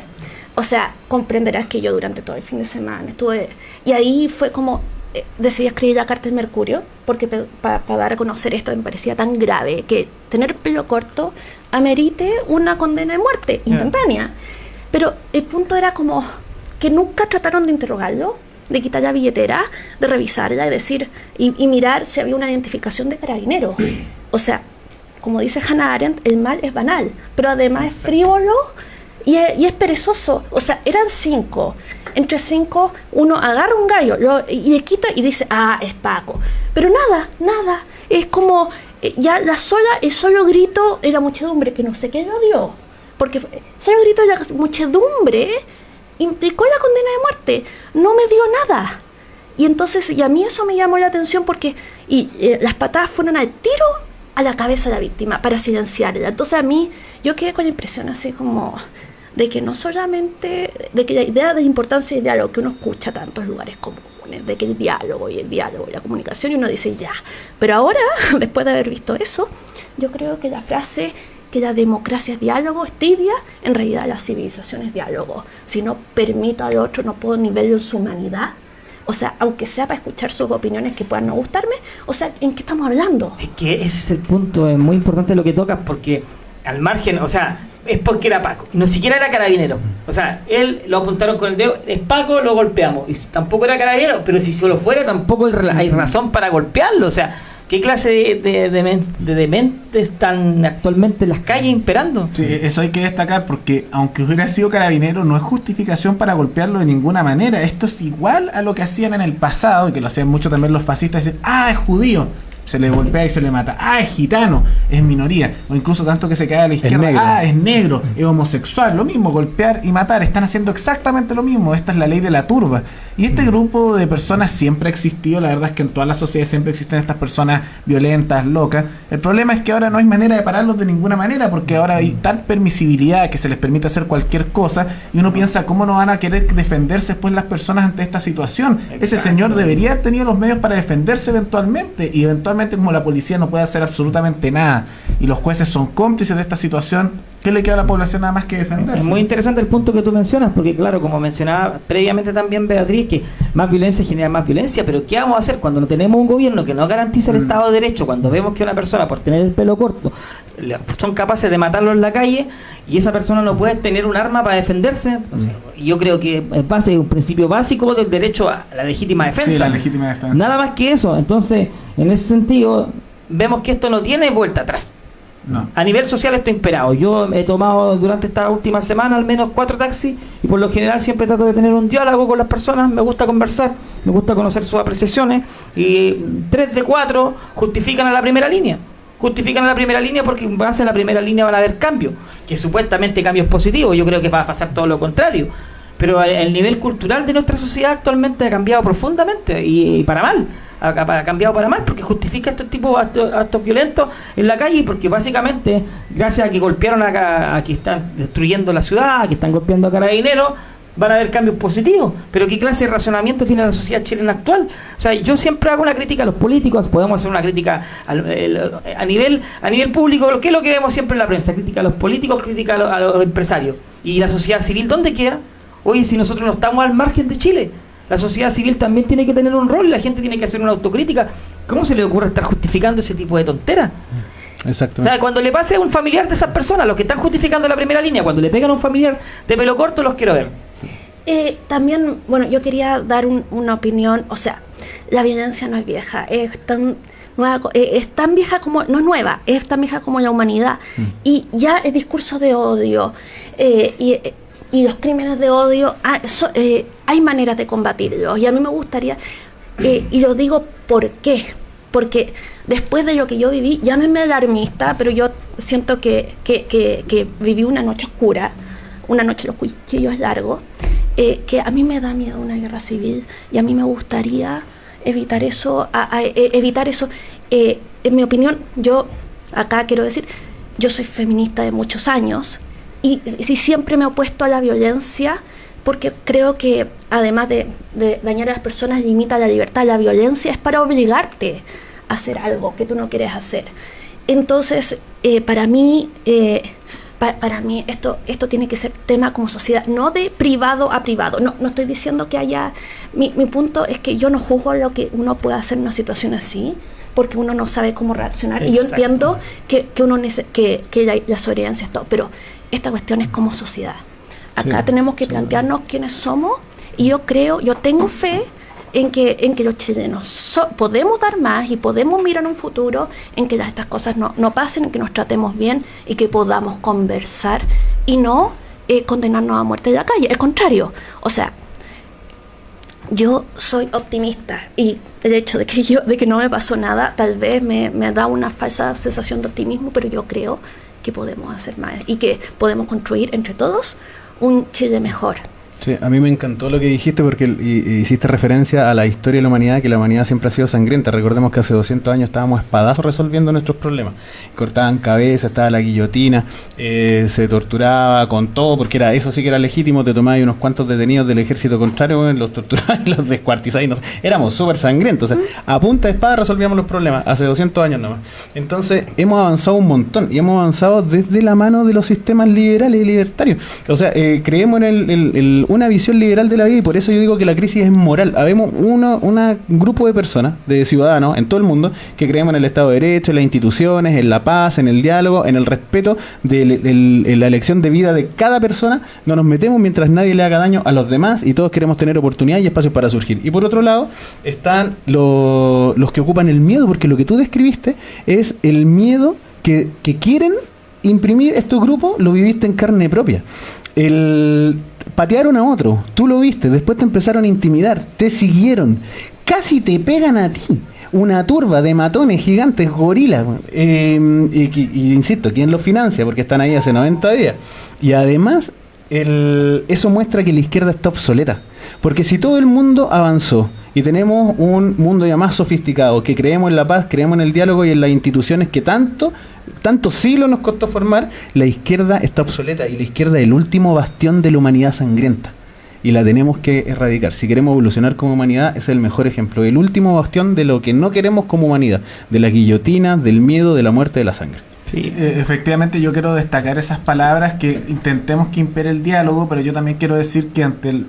o sea, comprenderás que yo durante todo el fin de semana estuve, y ahí fue como decidí escribir la carta del Mercurio, porque para dar a conocer esto me parecía tan grave que tener pelo corto amerite una condena de muerte instantánea. Pero el punto era como que nunca trataron de interrogarlo, de quitar la billetera, de revisarla y decir, y mirar si había una identificación de carabinero. O sea, como dice Hannah Arendt, el mal es banal, pero además es frívolo y es perezoso. O sea, eran 5. Entre 5, uno agarra un gallo y le quita y dice, es Paco. Pero nada. Es como, el solo grito de la muchedumbre, que no sé qué lo dio. Porque el solo grito de la muchedumbre implicó la condena de muerte. No me dio nada. Y entonces, y a mí eso me llamó la atención porque las patadas fueron al tiro a la cabeza de la víctima para silenciarla. Entonces a mí, yo quedé con la impresión así como de que no solamente, de que la idea de la importancia del diálogo, que uno escucha tantos lugares comunes, de que el diálogo y la comunicación, y uno dice ya, pero ahora, después de haber visto eso, yo creo que la frase que la democracia es diálogo es tibia, en realidad la civilización es diálogo. Si no permito al otro, no puedo ni verlo en su humanidad, o sea, aunque sea para escuchar sus opiniones que puedan no gustarme, o sea, ¿en qué estamos hablando? Es que ese es el punto, es muy importante lo que tocas, porque al margen, o sea, es porque era Paco, y no siquiera era carabinero. O sea, él lo apuntaron con el dedo, es Paco, lo golpeamos. Y tampoco era carabinero, pero si solo fuera, tampoco hay razón para golpearlo. O sea, ¿qué clase de dementes están actualmente en las calles imperando? Sí, eso hay que destacar, porque aunque hubiera sido carabinero, no es justificación para golpearlo de ninguna manera. Esto es igual a lo que hacían en el pasado, y que lo hacían mucho también los fascistas, decir, es judío, se le golpea y se le mata. Es gitano, es minoría. O incluso tanto que se cae a la izquierda, es negro, es homosexual. Lo mismo, golpear y matar. Están haciendo exactamente lo mismo. Esta es la ley de la turba. Y este grupo de personas siempre ha existido. La verdad es que en todas las sociedades siempre existen estas personas violentas, locas. El problema es que ahora no hay manera de pararlos de ninguna manera, porque ahora hay tal permisibilidad que se les permite hacer cualquier cosa, y uno piensa, ¿cómo no van a querer defenderse después las personas ante esta situación? Exacto. Ese señor debería haber tenido los medios para defenderse eventualmente, y eventualmente, como la policía no puede hacer absolutamente nada y los jueces son cómplices de esta situación, ¿qué le queda a la población nada más que defenderse? Es muy interesante el punto que tú mencionas, porque claro, como mencionaba previamente también Beatriz, que más violencia genera más violencia, pero ¿qué vamos a hacer cuando no tenemos un gobierno que no garantiza el Estado de Derecho, cuando vemos que una persona por tener el pelo corto son capaces de matarlo en la calle y esa persona no puede tener un arma para defenderse? O sea, yo creo que es un principio básico del derecho a la legítima defensa. Sí, la legítima defensa. Nada más que eso. Entonces, en ese sentido, vemos que esto no tiene vuelta atrás. No. A nivel social está imperado. Yo he tomado durante esta última semana al menos 4 taxis, y por lo general siempre trato de tener un diálogo con las personas. Me gusta conversar, me gusta conocer sus apreciaciones, y 3 de 4 justifican a la primera línea. Justifican a la primera línea porque en base a la primera línea van a haber cambios, que supuestamente cambios positivos. Yo creo que va a pasar todo lo contrario. Pero el nivel cultural de nuestra sociedad actualmente ha cambiado profundamente, y para mal. Ha cambiado para mal, porque justifica estos tipos actos violentos en la calle, porque básicamente gracias a que golpearon a que están destruyendo la ciudad, a que están golpeando a carabineros, van a haber cambios positivos. Pero ¿qué clase de razonamiento tiene la sociedad chilena actual? O sea, yo siempre hago una crítica a los políticos. Podemos hacer una crítica a nivel público. ¿Qué es lo que vemos siempre en la prensa? Crítica a los políticos, crítica a los empresarios. ¿Y la sociedad civil dónde queda? Oye, si nosotros no estamos al margen de Chile, la sociedad civil también tiene que tener un rol, la gente tiene que hacer una autocrítica. ¿Cómo se le ocurre estar justificando ese tipo de tonteras? Exactamente. O sea, cuando le pase a un familiar de esas personas, los que están justificando la primera línea, cuando le pegan a un familiar de pelo corto, los quiero ver. También, bueno, yo quería dar una opinión. O sea, la violencia no es vieja, es tan nueva, es tan vieja como, no es nueva, es tan vieja como la humanidad. Y ya el discurso de odio y los crímenes de odio, hay maneras de combatirlos, y a mí me gustaría, y lo digo ¿por qué? Porque después de lo que yo viví, llámenme alarmista, pero yo siento que viví una noche oscura, una noche de los cuchillos largos, que a mí me da miedo una guerra civil, y a mí me gustaría evitar eso. En mi opinión, yo acá quiero decir, yo soy feminista de muchos años, y siempre me he opuesto a la violencia, porque creo que además de dañar a las personas, limita la libertad. La violencia es para obligarte a hacer algo que tú no quieres hacer. Entonces, para mí esto tiene que ser tema como sociedad, no de privado a privado. No estoy diciendo que haya... Mi punto es que yo no juzgo lo que uno puede hacer en una situación así, porque uno no sabe cómo reaccionar. Exacto. Y yo entiendo que la solidaridad es todo, pero esta cuestión es como sociedad. Acá tenemos que plantearnos quiénes somos, y yo tengo fe en que los chilenos podemos dar más, y podemos mirar un futuro en que estas cosas no pasen, en que nos tratemos bien y que podamos conversar y no condenarnos a muerte de la calle. Al contrario, o sea, yo soy optimista, y el hecho de que no me pasó nada tal vez me da una falsa sensación de optimismo, pero yo creo que podemos hacer más y que podemos construir entre todos un Chile mejor. Sí, a mí me encantó lo que dijiste porque hiciste referencia a la historia de la humanidad, que la humanidad siempre ha sido sangrienta. Recordemos que hace 200 años estábamos espadazos resolviendo nuestros problemas. Cortaban cabezas, estaba la guillotina, se torturaba con todo, porque eso sí que era legítimo. Te tomabas unos cuantos detenidos del ejército contrario, los torturaban y los descuartizaban. No sé, éramos súper sangrientos. O sea, a punta de espada resolvíamos los problemas, hace 200 años nomás. Entonces, hemos avanzado un montón y hemos avanzado desde la mano de los sistemas liberales y libertarios. O sea, creemos en una visión liberal de la vida y por eso yo digo que la crisis es moral. Habemos un grupo de personas, de ciudadanos en todo el mundo, que creemos en el Estado de Derecho, en las instituciones, en la paz, en el diálogo, en el respeto de la elección de vida de cada persona. No nos metemos mientras nadie le haga daño a los demás y todos queremos tener oportunidad y espacios para surgir. Y por otro lado están los que ocupan el miedo, porque lo que tú describiste es el miedo que quieren imprimir estos grupos. Lo viviste en carne propia. Patearon a otro, tú lo viste, después te empezaron a intimidar, te siguieron, casi te pegan a ti. Una turba de matones gigantes, gorilas, y insisto, ¿quién los financia? Porque están ahí hace 90 días. Y además, eso muestra que la izquierda está obsoleta. Porque si todo el mundo avanzó y tenemos un mundo ya más sofisticado, que creemos en la paz, creemos en el diálogo y en las instituciones que tanto siglos nos costó formar, la izquierda está obsoleta y la izquierda es el último bastión de la humanidad sangrienta. Y la tenemos que erradicar. Si queremos evolucionar como humanidad, ese es el mejor ejemplo. El último bastión de lo que no queremos como humanidad. De la guillotina, del miedo, de la muerte, de la sangre. Sí, efectivamente yo quiero destacar esas palabras, que intentemos que impere el diálogo, pero yo también quiero decir que ante el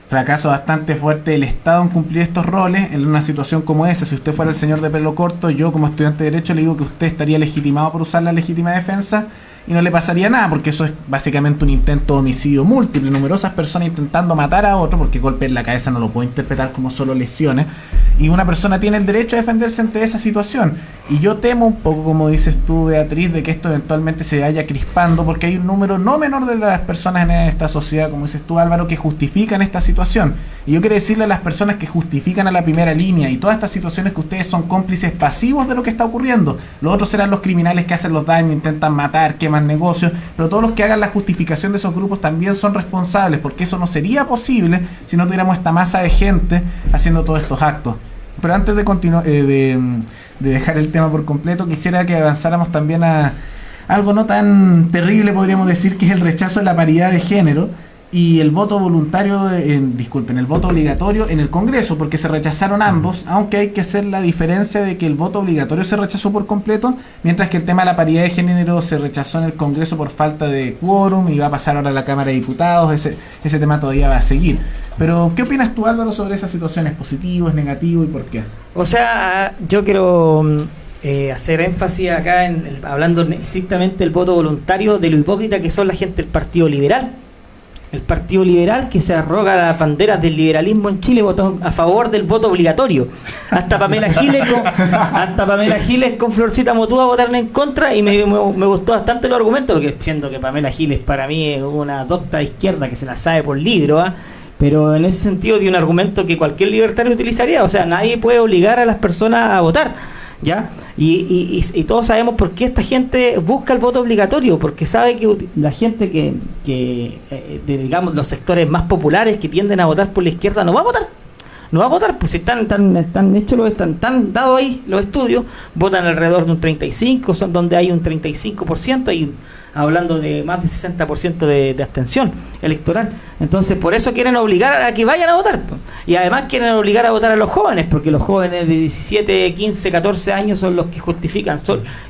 fracaso bastante fuerte del Estado en cumplir estos roles, en una situación como esa, si usted fuera el señor de pelo corto, yo como estudiante de Derecho le digo que usted estaría legitimado por usar la legítima defensa y no le pasaría nada, porque eso es básicamente un intento de homicidio múltiple, numerosas personas intentando matar a otro, porque golpe en la cabeza no lo puedo interpretar como solo lesiones, y una persona tiene el derecho a defenderse ante esa situación. Y yo temo un poco, como dices tú, Beatriz, de que esto eventualmente se vaya crispando, porque hay un número no menor de las personas en esta sociedad, como dices tú, Álvaro, que justifican esta situación. Y yo quiero decirle a las personas que justifican a la primera línea y todas estas situaciones que ustedes son cómplices pasivos de lo que está ocurriendo. Los otros serán los criminales que hacen los daños, intentan matar, queman negocios, pero todos los que hagan la justificación de esos grupos también son responsables, porque eso no sería posible si no tuviéramos esta masa de gente haciendo todos estos actos. Pero antes de continuar, de dejar el tema por completo, quisiera que avanzáramos también a algo no tan terrible, podríamos decir, que es el rechazo de la paridad de género y el voto voluntario, el voto obligatorio en el Congreso, porque se rechazaron ambos, aunque hay que hacer la diferencia de que el voto obligatorio se rechazó por completo, mientras que el tema de la paridad de género se rechazó en el Congreso por falta de quórum y va a pasar ahora a la Cámara de Diputados. Ese tema todavía va a seguir. Pero, ¿qué opinas tú, Álvaro, sobre esa situación? ¿Es positivo, es negativo y por qué? O sea, yo quiero hacer énfasis acá, hablando estrictamente del voto voluntario, de lo hipócrita que son la gente del Partido Liberal. El Partido Liberal, que se arroga las banderas del liberalismo en Chile, votó a favor del voto obligatorio. Hasta Pamela Giles con Florcita Motúa votaron en contra, y me gustó bastante los argumentos, porque siendo que Pamela Giles para mí es una docta de izquierda que se la sabe por libro, pero en ese sentido dio un argumento que cualquier libertario utilizaría. O sea, nadie puede obligar a las personas a votar, ¿ya? Y todos sabemos por qué esta gente busca el voto obligatorio, porque sabe que la gente digamos, los sectores más populares que tienden a votar por la izquierda no va a votar, pues si están hechos, están dados ahí los estudios, votan alrededor de un 35%, son donde hay un 35%, y hablando de más del 60% de abstención electoral. Entonces, por eso quieren obligar a que vayan a votar. Y además quieren obligar a votar a los jóvenes, porque los jóvenes de 17, 15, 14 años son los que justifican,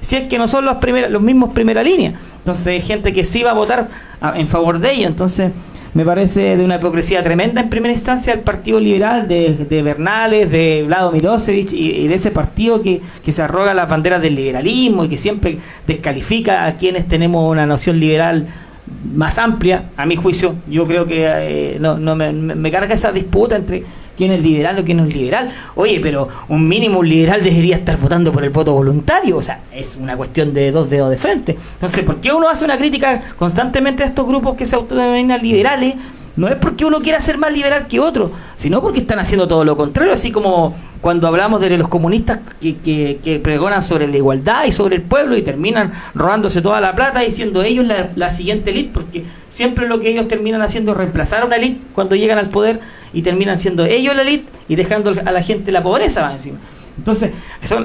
si es que no son los mismos primera línea. Entonces, gente que sí va a votar en favor de ellos. Entonces, me parece de una hipocresía tremenda en primera instancia el Partido Liberal de Bernales, de Vlado Milosevic y de ese partido que se arroga las banderas del liberalismo y que siempre descalifica a quienes tenemos una noción liberal más amplia. A mi juicio, yo creo que me carga esa disputa entre quién es liberal o quién no es liberal. Oye, pero un liberal debería estar votando por el voto voluntario. O sea, es una cuestión de dos dedos de frente. Entonces, ¿por qué uno hace una crítica constantemente a estos grupos que se autodenominan liberales no es porque uno quiera ser más liberal que otro, sino porque están haciendo todo lo contrario, así como cuando hablamos de los comunistas que pregonan sobre la igualdad y sobre el pueblo y terminan robándose toda la plata y siendo ellos la siguiente élite, porque siempre lo que ellos terminan haciendo es reemplazar a una élite cuando llegan al poder y terminan siendo ellos la élite y dejando a la gente la pobreza va encima. Entonces,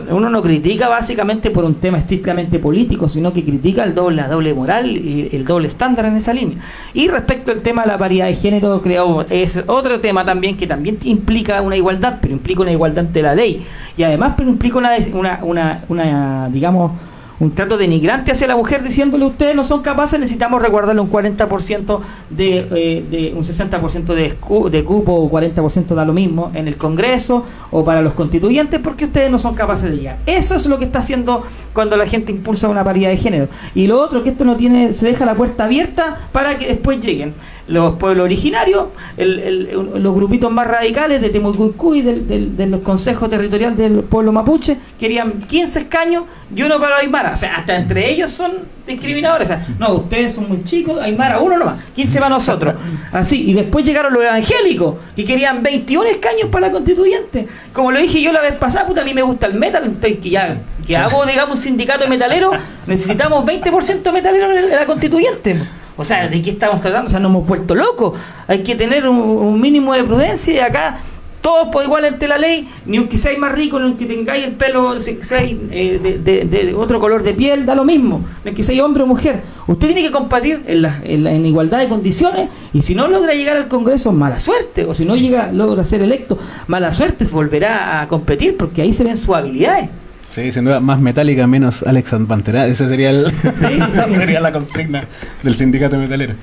uno no critica básicamente por un tema estrictamente político, sino que critica la doble moral y el doble estándar en esa línea. Y respecto al tema de la paridad de género, creo es otro tema también que también implica una igualdad, pero implica una igualdad ante la ley. Y además pero implica una digamos, un trato denigrante hacia la mujer, diciéndole ustedes no son capaces, necesitamos reguardarle un 40% de un 60% de cupo, o 40% da lo mismo en el Congreso o para los constituyentes, porque ustedes no son capaces de llegar. Eso es lo que está haciendo cuando la gente impulsa una paridad de género. Y lo otro, que esto no tiene, se deja la puerta abierta para que después lleguen los pueblos originarios, los grupitos más radicales de Temucuicú, de los consejos territoriales del pueblo mapuche, querían 15 escaños y uno para Aymara. O sea, hasta entre ellos son discriminadores. O sea, no, ustedes son muy chicos, Aymara uno nomás, 15 para nosotros. Así, y después llegaron los evangélicos, que querían 21 escaños para la constituyente. Como lo dije yo la vez pasada, puta, a mí me gusta el metal, entonces que hago, digamos, un sindicato metalero, necesitamos 20% metalero en la constituyente. O sea, ¿de qué estamos tratando? O sea, nos hemos vuelto locos. Hay que tener un mínimo de prudencia y acá todos por igual ante la ley, ni aunque seáis más rico, ni aunque tengáis el pelo, seáis de otro color de piel, da lo mismo, ni aunque seáis hombre o mujer. Usted tiene que competir en igualdad de condiciones, y si no logra llegar al Congreso, mala suerte, o si no logra ser electo, mala suerte, volverá a competir, porque ahí se ven sus habilidades. Sí, sin duda, más metálica, menos Alex Pantera. Esa sería sería la consigna del sindicato metalero.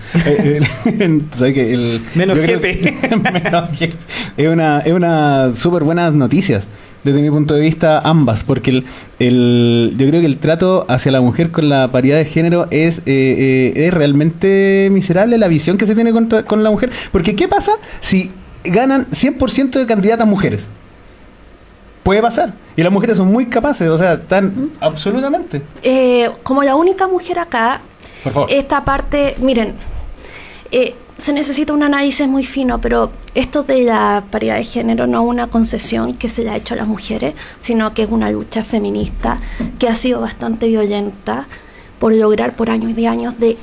¿Sabes qué? Menos jefe. Menos jefe. Es una súper buenas noticias, desde mi punto de vista, ambas, porque yo creo que el trato hacia la mujer con la paridad de género es realmente miserable, la visión que se tiene con la mujer. Porque ¿qué pasa si ganan 100% de candidatas mujeres? Puede pasar. Y las mujeres son muy capaces, o sea, están absolutamente. Como la única mujer acá, por favor. Esta parte, miren, se necesita un análisis muy fino, pero esto de la paridad de género no es una concesión que se le ha hecho a las mujeres, sino que es una lucha feminista que ha sido bastante violenta por lograr por años y años de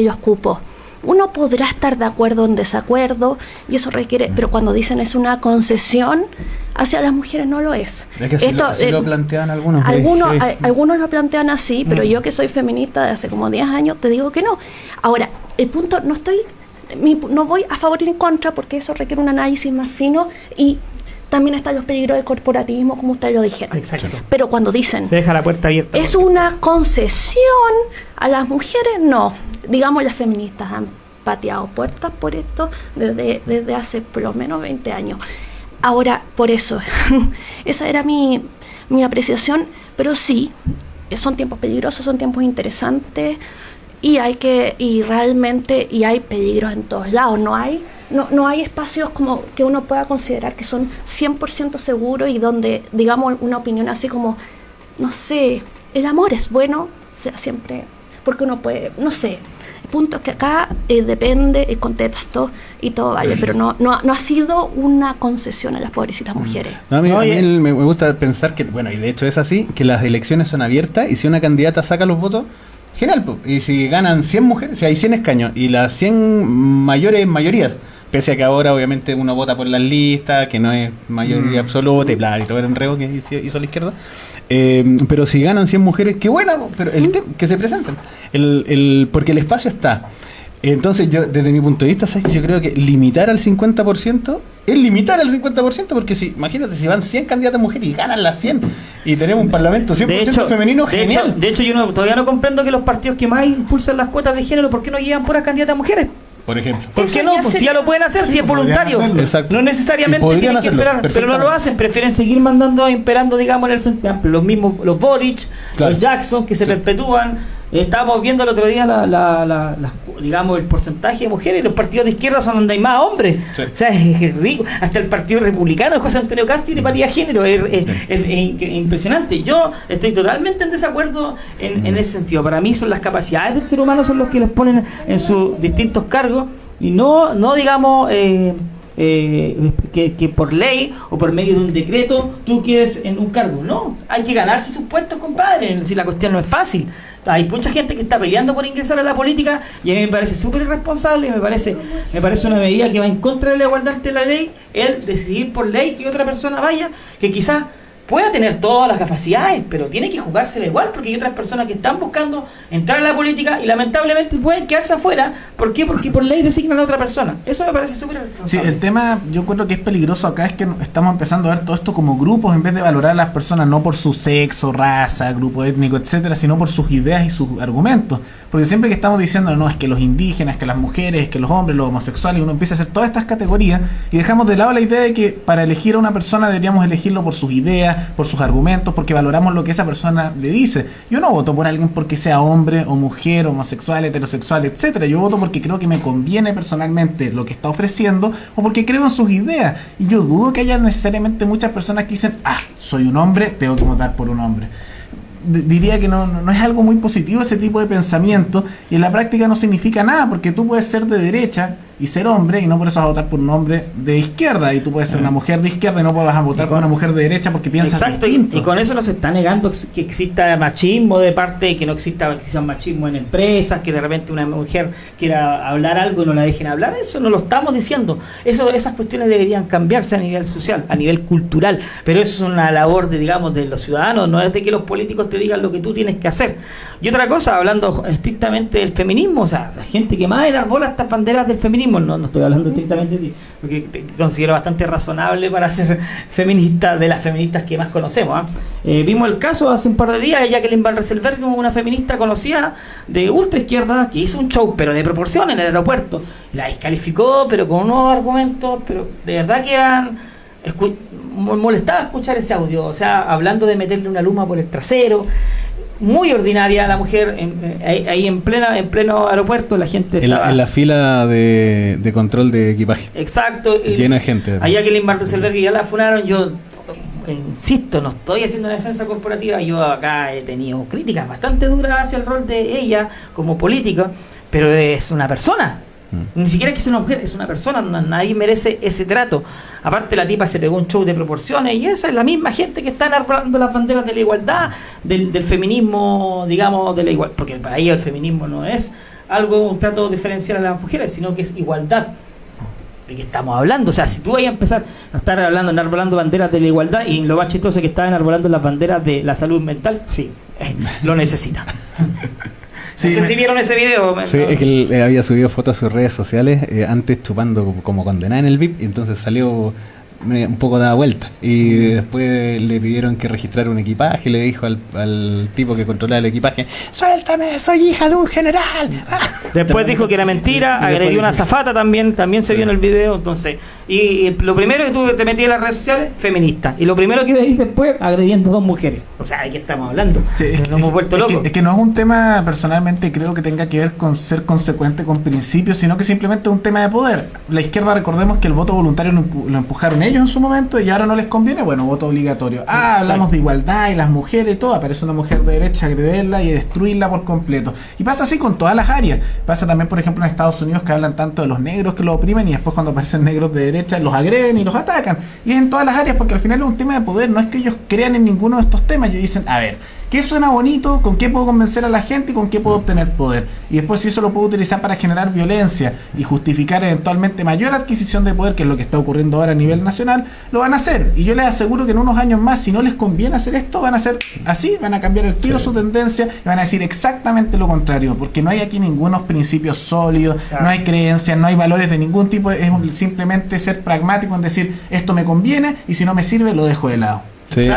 los cupos. Uno podrá estar de acuerdo o en desacuerdo, y eso requiere, pero cuando dicen es una concesión, hacia las mujeres no lo es. Es que así lo plantean algunos. Algunos lo plantean así, pero yo que soy feminista de hace como 10 años, te digo que no. Ahora, el punto, no voy a favor ni en contra, porque eso requiere un análisis más fino, y también están los peligros del corporativismo, como ustedes lo dijeron. Exacto. Pero cuando dicen... Se deja la puerta abierta. ¿Es una concesión a las mujeres? No. Digamos, las feministas han pateado puertas por esto desde hace por lo menos 20 años. Ahora, por eso, esa era mi apreciación, pero sí, son tiempos peligrosos, son tiempos interesantes, y realmente hay peligros en todos lados. No hay espacios como que uno pueda considerar que son 100% seguros y donde, digamos, una opinión así como, no sé, el amor es bueno, sea siempre, porque uno puede, no sé. El punto es que acá depende el contexto y todo vale, pero no ha sido una concesión a las pobrecitas mujeres. No, a mí me gusta pensar que, bueno, y de hecho es así, que las elecciones son abiertas y si una candidata saca los votos, genial, pues. Y si ganan 100 mujeres, si hay 100 escaños y las 100 mayorías, pese a que ahora obviamente uno vota por las listas, que no es mayoría absoluta y bla, y todo el enredo que hizo la izquierda, pero si ganan 100 mujeres, qué bueno, pero que se presenten, porque el espacio está. Entonces yo, desde mi punto de vista, ¿sabes? Yo creo que limitar al 50% es limitar al 50%, porque imagínate, si van 100 candidatas mujeres y ganan las 100 y tenemos un parlamento 100% femenino, genial. De hecho, yo todavía no comprendo que los partidos que más impulsan las cuotas de género, ¿por qué no llevan puras candidatas mujeres? Por ejemplo. ¿Por qué no? Pues si ya lo pueden hacer, si es voluntario. No necesariamente tienen que esperar, pero no lo hacen, prefieren seguir imperando, digamos, en el Frente Amplio. Los mismos, los Boric, claro, los Jackson, que se perpetúan. Estábamos viendo el otro día digamos, el porcentaje de mujeres. Los partidos de izquierda son donde hay más hombres. Sí. O sea, es rico. Hasta el Partido Republicano, José Antonio Cast, tiene paridad de género. Es impresionante. Yo estoy totalmente en desacuerdo en ese sentido. Para mí son las capacidades del ser humano son los que los ponen en sus distintos cargos, Y no digamos que por ley o por medio de un decreto tú quedes en un cargo. No, hay que ganarse sus puestos, compadre. Si la cuestión no es fácil. Hay mucha gente que está peleando por ingresar a la política y a mí me parece súper irresponsable, me parece una medida que va en contra de la igualdad ante la ley, el decidir por ley que otra persona vaya, que quizás pueda tener todas las capacidades, pero tiene que jugársela igual, porque hay otras personas que están buscando entrar a la política y lamentablemente pueden quedarse afuera. ¿Por qué? Porque por ley designan a otra persona. Eso me parece súper irresponsable. Sí, el tema, yo encuentro que es peligroso acá, es que estamos empezando a ver todo esto como grupos, en vez de valorar a las personas no por su sexo, raza, grupo étnico, etcétera, sino por sus ideas y sus argumentos. Porque siempre que estamos diciendo, no, es que los indígenas, que las mujeres, que los hombres, los homosexuales, uno empieza a hacer todas estas categorías y dejamos de lado la idea de que para elegir a una persona deberíamos elegirlo por sus ideas, por sus argumentos, porque valoramos lo que esa persona le dice. Yo no voto por alguien porque sea hombre o mujer, homosexual, heterosexual, etcétera. Yo voto porque creo que me conviene personalmente lo que está ofreciendo o porque creo en sus ideas. Y yo dudo que haya necesariamente muchas personas que dicen, soy un hombre, tengo que votar por un hombre. Diría que no es algo muy positivo ese tipo de pensamiento, y en la práctica no significa nada, porque tú puedes ser de derecha y ser hombre y no por eso vas a votar por un hombre de izquierda, y tú puedes ser una mujer de izquierda y no vas a votar por una mujer de derecha porque piensas distinto. Y con eso no se está negando que exista machismo de parte, que no exista quizás machismo en empresas, que de repente una mujer quiera hablar algo y no la dejen hablar. Eso no lo estamos diciendo. Esas cuestiones deberían cambiarse a nivel social, a nivel cultural, pero eso es una labor de los ciudadanos, no es de que los políticos te digan lo que tú tienes que hacer. Y otra cosa, hablando estrictamente del feminismo, o sea, la gente que más enarbola estas banderas del feminismo, no estoy hablando estrictamente de ti, porque te considero bastante razonable para ser feminista, de las feministas que más conocemos. Vimos el caso hace un par de días de Jacqueline Van Rysselberghe, una feminista conocida de ultra izquierda, que hizo un show, pero de proporción, en el aeropuerto. La descalificó, pero con unos argumentos, pero de verdad que eran... molestaba escuchar ese audio, o sea, hablando de meterle una luma por el trasero. Muy ordinaria la mujer, ahí en pleno aeropuerto, la gente estaba... En la fila de control de equipaje. Exacto. Llena de gente. A Jacqueline Van Rysselberghe ya la funaron. Yo insisto, no estoy haciendo una defensa corporativa, yo acá he tenido críticas bastante duras hacia el rol de ella como política, pero es una persona. Ni siquiera es que sea una mujer, es una persona, nadie merece ese trato. Aparte, la tipa se pegó un show de proporciones, y esa es la misma gente que está enarbolando las banderas de la igualdad, del feminismo, digamos, de la igualdad, porque para ella el feminismo no es un trato diferencial a las mujeres, sino que es igualdad. ¿De qué estamos hablando? O sea, si tú vas a empezar a estar enarbolando banderas de la igualdad, y lo más chistoso es que estás enarbolando las banderas de la salud mental, sí, lo necesita. Sí, no sé si vieron ese video. Sí, es que él había subido fotos a sus redes sociales antes chupando como condenada en el VIP, y entonces salió un poco dada vuelta, y después le pidieron que registrara un equipaje, y le dijo al tipo que controlaba el equipaje, suéltame, soy hija de un general. Después dijo que era mentira, agredió una azafata también se vio en el video. Entonces, y lo primero que tú te metías en las redes sociales, feminista, y lo primero que veis después, agrediendo a 2 mujeres. O sea, ¿de qué estamos hablando? Sí, nos hemos vuelto locos. Es que no es un tema, personalmente creo que tenga que ver con ser consecuente con principios, sino que simplemente es un tema de poder. La izquierda, recordemos que el voto voluntario lo empujaron ellos en su momento, y ahora no les conviene, bueno, voto obligatorio. Hablamos de igualdad y las mujeres y todo, aparece una mujer de derecha, agredirla y destruirla por completo. Y pasa así con todas las áreas. Pasa también, por ejemplo, en Estados Unidos, que hablan tanto de los negros que los oprimen, y después cuando aparecen negros de derecha los agreden y los atacan. Y es en todas las áreas, porque al final es un tema de poder, no es que ellos crean en ninguno de estos temas. Ellos dicen, a ver, ¿qué suena bonito? ¿Con qué puedo convencer a la gente? ¿Y con qué puedo obtener poder? Y después, si eso lo puedo utilizar para generar violencia y justificar eventualmente mayor adquisición de poder, que es lo que está ocurriendo ahora a nivel nacional, lo van a hacer. Y yo les aseguro que en unos años más, si no les conviene hacer esto, van a hacer así, van a cambiar el tiro su tendencia y van a decir exactamente lo contrario, porque no hay aquí ningunos principios sólidos, no hay creencias, no hay valores de ningún tipo. Es simplemente ser pragmático en decir, esto me conviene, y si no me sirve, lo dejo de lado. Sí,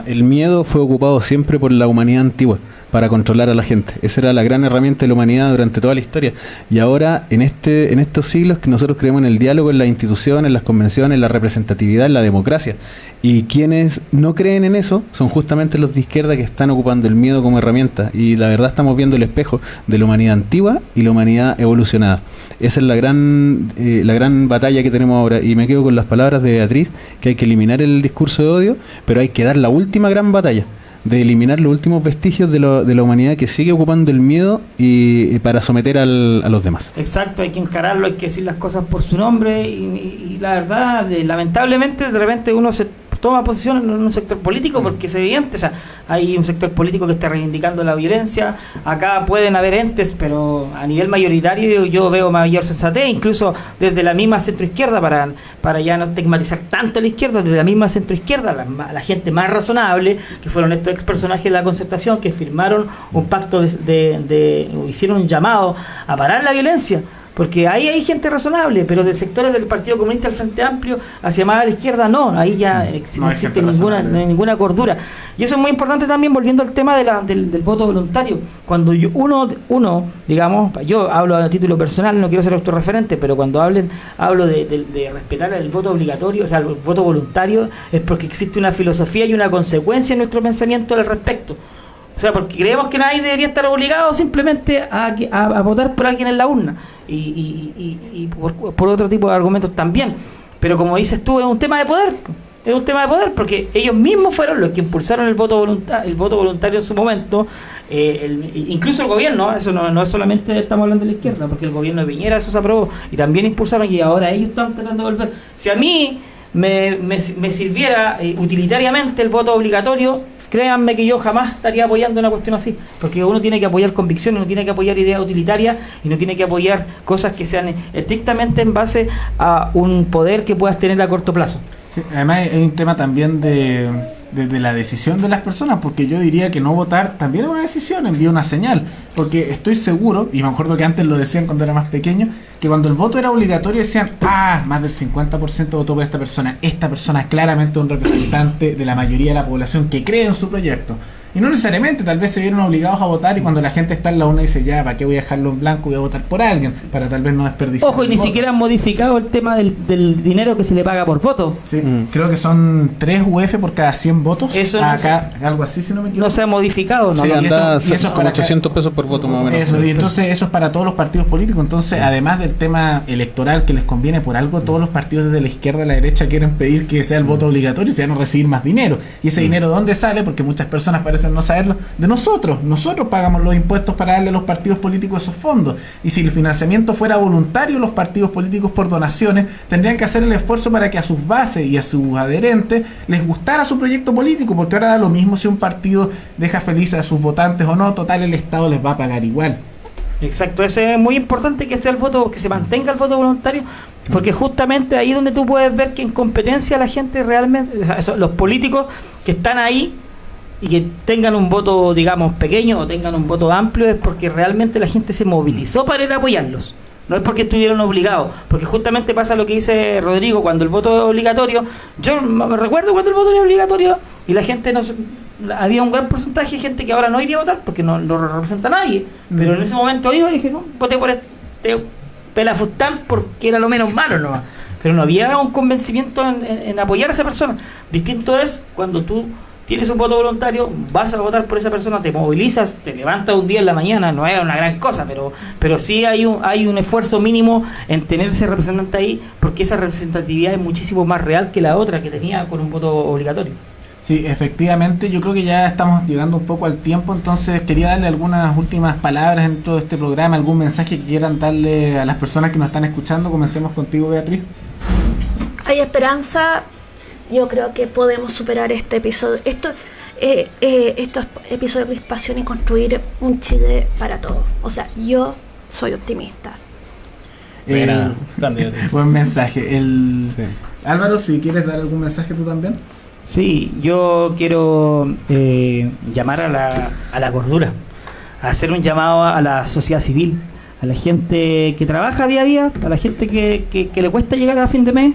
el miedo fue ocupado siempre por la humanidad antigua para controlar a la gente. Esa era la gran herramienta de la humanidad durante toda la historia. Y ahora, en estos siglos, que nosotros creemos en el diálogo, en las instituciones, en las convenciones, en la representatividad, en la democracia. Y quienes no creen en eso son justamente los de izquierda, que están ocupando el miedo como herramienta. Y la verdad, estamos viendo el espejo de la humanidad antigua y la humanidad evolucionada. Esa es la gran batalla que tenemos ahora. Y me quedo con las palabras de Beatriz, que hay que eliminar el discurso de odio, pero hay que dar la última gran batalla. de eliminar los últimos vestigios de la humanidad que sigue ocupando el miedo y para someter a los demás. Exacto, hay que encararlo, hay que decir las cosas por su nombre y la verdad, lamentablemente de repente uno se toma posición en un sector político porque es evidente, o sea, hay un sector político que está reivindicando la violencia, acá pueden haber entes, pero a nivel mayoritario yo veo mayor sensatez, incluso desde la misma centroizquierda, para ya no estigmatizar tanto a la izquierda, desde la misma centroizquierda, la gente más razonable, que fueron estos ex personajes de la Concertación, que firmaron un pacto hicieron un llamado a parar la violencia. Porque ahí hay gente razonable, pero de sectores del Partido Comunista al Frente Amplio hacia más a la izquierda no, ahí ya no existe ninguna cordura. Y eso es muy importante también, volviendo al tema del voto voluntario. Cuando uno, digamos, yo hablo a título personal, no quiero ser autorreferente, pero cuando hablo de respetar el voto obligatorio, o sea, el voto voluntario, es porque existe una filosofía y una consecuencia en nuestro pensamiento al respecto. O sea, porque creemos que nadie debería estar obligado simplemente a votar por alguien en la urna y por otro tipo de argumentos también. Pero como dices tú, es un tema de poder. Es un tema de poder porque ellos mismos fueron los que impulsaron el voto voluntario en su momento. Incluso el gobierno, eso no es solamente estamos hablando de la izquierda, porque el gobierno de Piñera eso se aprobó y también impulsaron y ahora ellos están tratando de volver. Si a mí me sirviera utilitariamente el voto obligatorio, créanme que yo jamás estaría apoyando una cuestión así, porque uno tiene que apoyar convicciones, uno tiene que apoyar ideas utilitarias y no tiene que apoyar cosas que sean estrictamente en base a un poder que puedas tener a corto plazo. Sí, además hay un tema también de la decisión de las personas, porque yo diría que no votar también es una decisión, envía una señal, porque estoy seguro, y me acuerdo que antes lo decían cuando era más pequeño, que cuando el voto era obligatorio decían, más del 50% votó por esta persona claramente es un representante de la mayoría de la población que cree en su proyecto. Y no necesariamente, tal vez se vieron obligados a votar y cuando la gente está en la urna dice, ya, ¿para qué voy a dejarlo en blanco? Voy a votar por alguien, para tal vez no desperdiciar. Ojo, y ni siquiera han modificado el tema del dinero que se le paga por voto. Sí, creo que son 3 UF por cada 100 votos. Eso acá, algo así, si no me equivoco. No se ha modificado, ¿no? Sí, anda y eso es como 800 pesos por voto más o menos. Eso, y entonces eso es para todos los partidos políticos. Entonces, además del tema electoral que les conviene, por algo todos los partidos desde la izquierda a la derecha quieren pedir que sea el voto obligatorio y se van a recibir más dinero. ¿Y ese dinero dónde sale? Porque muchas personas parecen no saberlo. De nosotros pagamos los impuestos para darle a los partidos políticos esos fondos. Y si el financiamiento fuera voluntario, los partidos políticos por donaciones tendrían que hacer el esfuerzo para que a sus bases y a sus adherentes les gustara su proyecto político, porque ahora da lo mismo si un partido deja felices a sus votantes o no, total el Estado les va a pagar igual. Exacto, eso es muy importante que sea el voto, que se mantenga el voto voluntario, porque justamente ahí donde tú puedes ver que en competencia la gente realmente, los políticos que están ahí y que tengan un voto, digamos, pequeño o tengan un voto amplio, es porque realmente la gente se movilizó para ir a apoyarlos. No es porque estuvieron obligados, porque justamente pasa lo que dice Rodrigo, cuando el voto es obligatorio. Yo me recuerdo cuando el voto era obligatorio y la gente había un gran porcentaje de gente que ahora no iría a votar porque no lo representa a nadie. Pero en ese momento iba y dije, no, voté por este pelafustán porque era lo menos malo nomás. Pero no había un convencimiento en apoyar a esa persona. Distinto es cuando tú tienes un voto voluntario, vas a votar por esa persona, te movilizas, te levantas un día en la mañana, no es una gran cosa, pero sí hay un esfuerzo mínimo en tener ese representante ahí, porque esa representatividad es muchísimo más real que la otra que tenía con un voto obligatorio. Sí, efectivamente, yo creo que ya estamos llegando un poco al tiempo, entonces quería darle algunas últimas palabras dentro de este programa, algún mensaje que quieran darle a las personas que nos están escuchando. Comencemos contigo, Beatriz. Hay esperanza. Yo creo que podemos superar este episodio, estos episodios de crispación y construir un Chile para todos. O sea, yo soy optimista. Buen mensaje. Sí. Álvaro, si quieres dar algún mensaje tú también. Sí, yo quiero llamar a la cordura, a hacer un llamado a la sociedad civil, a la gente que trabaja día a día, a la gente que le cuesta llegar a fin de mes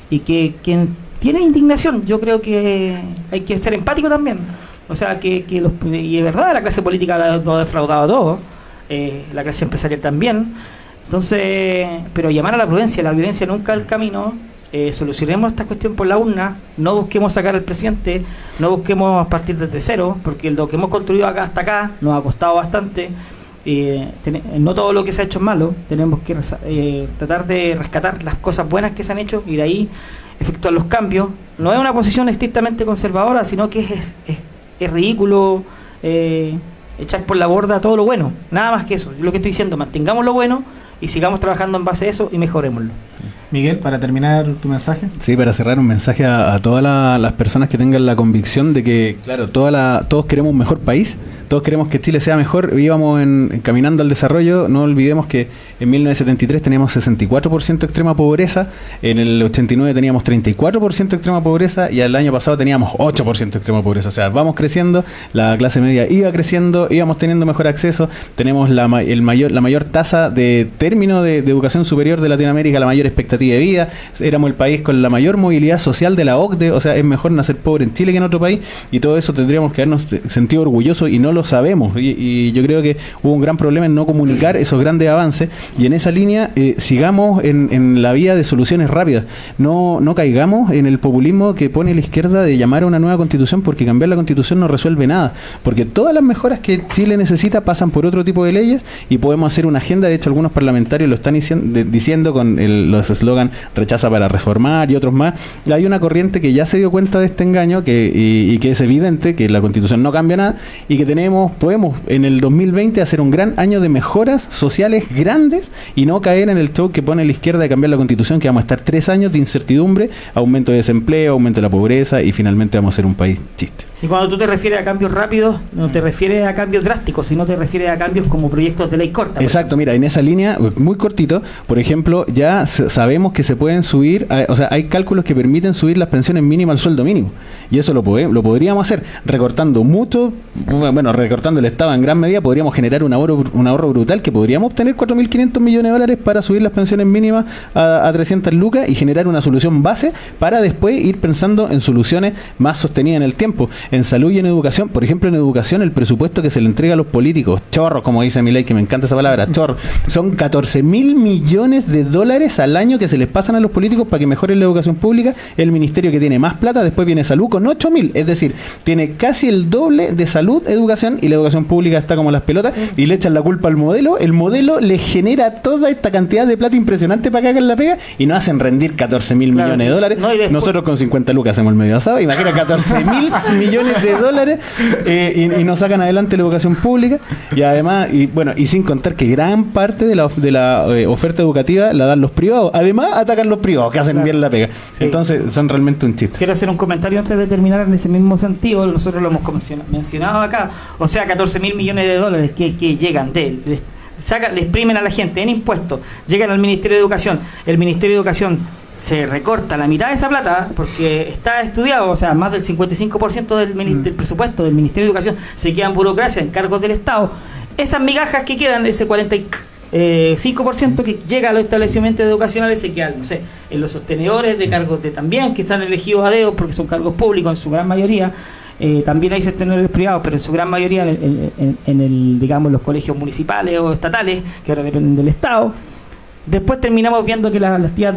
y que tiene indignación. Yo creo que hay que ser empático también. O sea, y es verdad, la clase política lo ha defraudado a todos, la clase empresarial también. Entonces, pero llamar a la prudencia, la violencia nunca es el camino. Solucionemos esta cuestión por la urna, no busquemos sacar al presidente, no busquemos partir desde cero, porque lo que hemos construido acá hasta acá nos ha costado bastante. No todo lo que se ha hecho es malo, tenemos que tratar de rescatar las cosas buenas que se han hecho y de ahí efectuar los cambios. No es una posición estrictamente conservadora, sino que es es ridículo echar por la borda todo lo bueno. Nada más que eso. Lo que estoy diciendo, mantengamos lo bueno y sigamos trabajando en base a eso y mejorémoslo. Miguel, para terminar tu mensaje. Sí, para cerrar un mensaje a todas las personas que tengan la convicción de que, claro, todos queremos un mejor país, todos queremos que Chile sea mejor, íbamos caminando al desarrollo. No olvidemos que en 1973 teníamos 64% de extrema pobreza, en el 89 teníamos 34% de extrema pobreza y el año pasado teníamos 8% de extrema pobreza. O sea, vamos creciendo, la clase media iba creciendo, íbamos teniendo mejor acceso, tenemos la mayor tasa de término de educación superior de Latinoamérica, la mayor expectativa de vida, éramos el país con la mayor movilidad social de la OCDE. O sea, es mejor nacer pobre en Chile que en otro país, y todo eso tendríamos que habernos sentido orgullosos y no lo sabemos, y yo creo que hubo un gran problema en no comunicar esos grandes avances, y en esa línea sigamos en la vía de soluciones rápidas, no caigamos en el populismo que pone la izquierda de llamar a una nueva constitución, porque cambiar la constitución no resuelve nada, porque todas las mejoras que Chile necesita pasan por otro tipo de leyes y podemos hacer una agenda. De hecho, algunos parlamentarios lo están diciendo con los eslogan rechaza para reformar y otros más. Hay una corriente que ya se dio cuenta de este engaño y que es evidente que la constitución no cambia nada y que podemos en el 2020 hacer un gran año de mejoras sociales grandes y no caer en el show que pone la izquierda de cambiar la constitución, que vamos a estar 3 años de incertidumbre, aumento de desempleo, aumento de la pobreza y finalmente vamos a ser un país chiste. Y cuando tú te refieres a cambios rápidos, no te refieres a cambios drásticos, sino te refieres a cambios como proyectos de ley corta. Exacto, mira, en esa línea, muy cortito, por ejemplo, ya sabemos que se pueden subir, o sea, hay cálculos que permiten subir las pensiones mínimas al sueldo mínimo, y eso lo podríamos hacer recortando mucho, recortando el Estado en gran medida, podríamos generar un ahorro brutal, que podríamos obtener 4.500 millones de dólares para subir las pensiones mínimas a 300 lucas y generar una solución base para después ir pensando en soluciones más sostenidas en el tiempo. En salud y en educación, por ejemplo, en educación, el presupuesto que se le entrega a los políticos, chorros, como dice Milei, que me encanta esa palabra, chorros, son 14.000 millones de dólares al año que se les pasan a los políticos para que mejoren la educación pública. El ministerio que tiene más plata, después viene salud con 8.000, es decir, tiene casi el doble de salud, educación, y la educación pública está como las pelotas, y le echan la culpa al modelo. El modelo le genera toda esta cantidad de plata impresionante para que hagan la pega y no hacen rendir 14.000 millones de dólares. No, nosotros con 50 lucas hacemos el medio asado, imagina 14.000 millones de dólares y nos sacan adelante la educación pública. Y además, y sin contar que gran parte de la oferta educativa la dan los privados. Además, atacan los privados que hacen bien la pega. Sí. Entonces, son realmente un chiste. Quiero hacer un comentario antes de terminar en ese mismo sentido. Nosotros lo hemos mencionado acá. O sea, 14.000 millones de dólares que llegan de él. Le exprimen a la gente en impuestos. Llegan al Ministerio de Educación. El Ministerio de Educación se recorta la mitad de esa plata porque está estudiado, o sea, más del 55% del presupuesto del Ministerio de Educación se queda en burocracia, en cargos del Estado. Esas migajas que quedan, ese 45% que llega a los establecimientos educacionales, se quedan, no sé, en los sostenedores de cargos también, que están elegidos a dedo porque son cargos públicos en su gran mayoría. También hay sostenedores privados, pero en su gran mayoría en digamos, los colegios municipales o estatales, que ahora dependen del Estado. Después terminamos viendo que las tías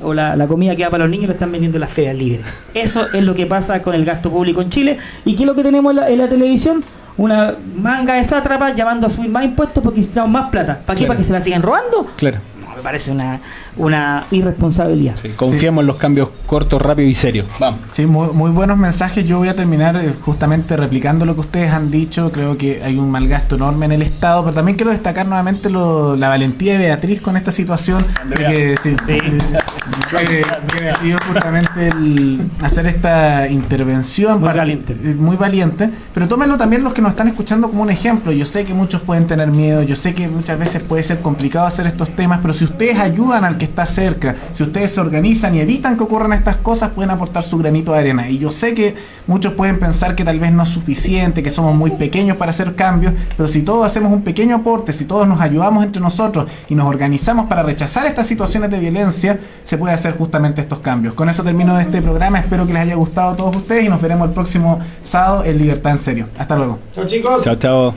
o la comida que va para los niños lo están vendiendo en las ferias libres. Eso es lo que pasa con el gasto público en Chile. ¿Y qué es lo que tenemos en la televisión? Una manga de sátrapas llamando a subir más impuestos porque necesitamos más plata. ¿Para qué? ¿Para que se la sigan robando? Claro. Me parece una irresponsabilidad. Sí, confiemos en los cambios cortos, rápidos y serios. Vamos. Sí, muy buenos mensajes. Yo voy a terminar justamente replicando lo que ustedes han dicho. Creo que hay un malgasto enorme en el Estado, pero también quiero destacar nuevamente la valentía de Beatriz con esta situación, que decidió justamente hacer esta intervención. Muy valiente. Pero tómenlo también los que nos están escuchando como un ejemplo. Yo sé que muchos pueden tener miedo, yo sé que muchas veces puede ser complicado hacer estos temas, pero si ustedes ayudan al que está cerca, si ustedes se organizan y evitan que ocurran estas cosas, pueden aportar su granito de arena. Y yo sé que muchos pueden pensar que tal vez no es suficiente, que somos muy pequeños para hacer cambios, pero si todos hacemos un pequeño aporte, si todos nos ayudamos entre nosotros y nos organizamos para rechazar estas situaciones de violencia, se puede hacer justamente estos cambios. Con eso termino este programa, espero que les haya gustado a todos ustedes y nos veremos el próximo sábado en Libertad en Serio. Hasta luego. Chao, chicos. Chao.